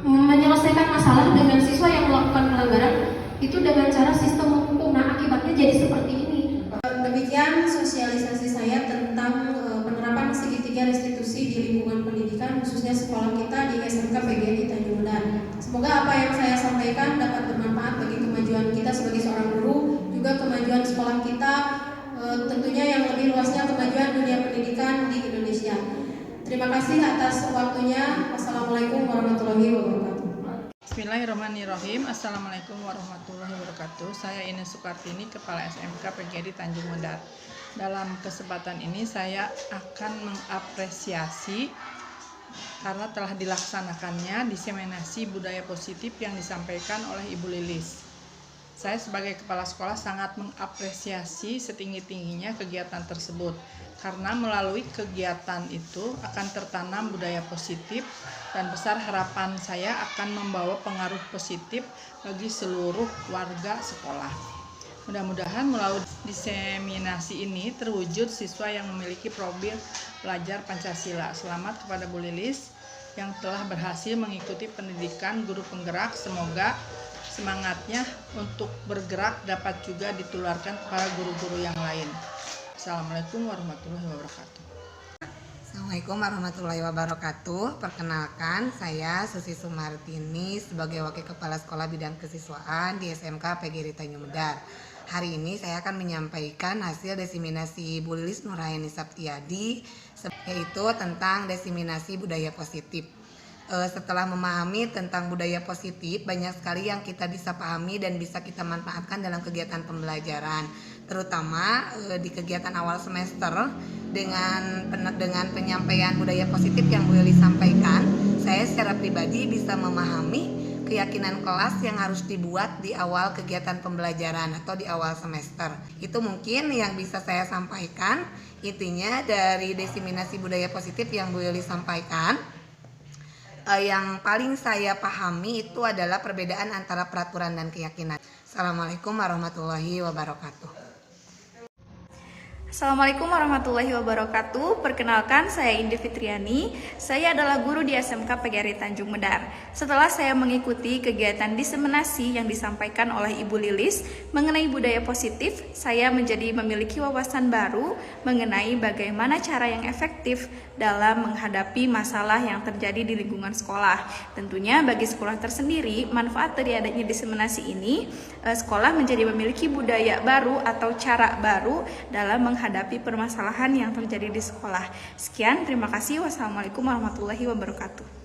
menyelesaikan masalah dengan siswa yang melakukan pelanggaran itu dengan cara sistem menghukum. Nah, akibatnya jadi seperti ini. Demikian sosialisasi saya tentang penerapan segitiga restitusi di lingkungan pendidikan, khususnya sekolah kita di SMK PGRI Tanjung Mendar. Semoga apa yang saya sampaikan dapat bermanfaat bagi kemajuan kita sebagai seorang guru, juga kemajuan sekolah kita, tentunya yang lebih luasnya kemajuan dunia pendidikan di Indonesia. Terima kasih atas waktunya. Wassalamualaikum warahmatullahi wabarakatuh. Bismillahirrahmanirrahim. Assalamualaikum warahmatullahi wabarakatuh. Saya Ines Sukartini, Kepala SMK PGRI Tanjung Mendar. Dalam kesempatan ini saya akan mengapresiasi karena telah dilaksanakannya diseminasi budaya positif yang disampaikan oleh Ibu Lilis. Saya sebagai kepala sekolah sangat mengapresiasi setinggi-tingginya kegiatan tersebut karena melalui kegiatan itu akan tertanam budaya positif dan besar harapan saya akan membawa pengaruh positif bagi seluruh warga sekolah. Mudah-mudahan melalui diseminasi ini terwujud siswa yang memiliki profil belajar Pancasila. Selamat kepada Bu Lilis yang telah berhasil mengikuti pendidikan guru penggerak. Semoga semangatnya untuk bergerak dapat juga ditularkan kepada guru-guru yang lain. Assalamualaikum warahmatullahi wabarakatuh. Assalamualaikum warahmatullahi wabarakatuh. Perkenalkan, saya Susi Sumartini sebagai Wakil Kepala Sekolah Bidang Kesiswaan di SMK PGRI Tanjung Mendar. Hari ini saya akan menyampaikan hasil diseminasi Bu Lilis Nurhayani Saptiadi, yaitu tentang diseminasi budaya positif. Setelah memahami tentang budaya positif, banyak sekali yang kita bisa pahami dan bisa kita manfaatkan dalam kegiatan pembelajaran, terutama di kegiatan awal semester. Dengan penyampaian budaya positif yang Bu Lilis sampaikan, saya secara pribadi bisa memahami keyakinan kelas yang harus dibuat di awal kegiatan pembelajaran atau di awal semester. Itu mungkin yang bisa saya sampaikan. Intinya dari diseminasi budaya positif yang Bu Lilis sampaikan, yang paling saya pahami itu adalah perbedaan antara peraturan dan keyakinan. Assalamualaikum warahmatullahi wabarakatuh. Assalamualaikum warahmatullahi wabarakatuh. Perkenalkan, saya Indi Fitriani. Saya adalah guru di SMK PGRI Tanjung Mendar. Setelah saya mengikuti kegiatan diseminasi yang disampaikan oleh Ibu Lilis mengenai budaya positif, saya menjadi memiliki wawasan baru mengenai bagaimana cara yang efektif dalam menghadapi masalah yang terjadi di lingkungan sekolah. Tentunya bagi sekolah tersendiri, manfaat dari adanya diseminasi ini, sekolah menjadi memiliki budaya baru atau cara baru dalam menghadapi permasalahan yang terjadi di sekolah. Sekian, terima kasih. Wassalamualaikum warahmatullahi wabarakatuh.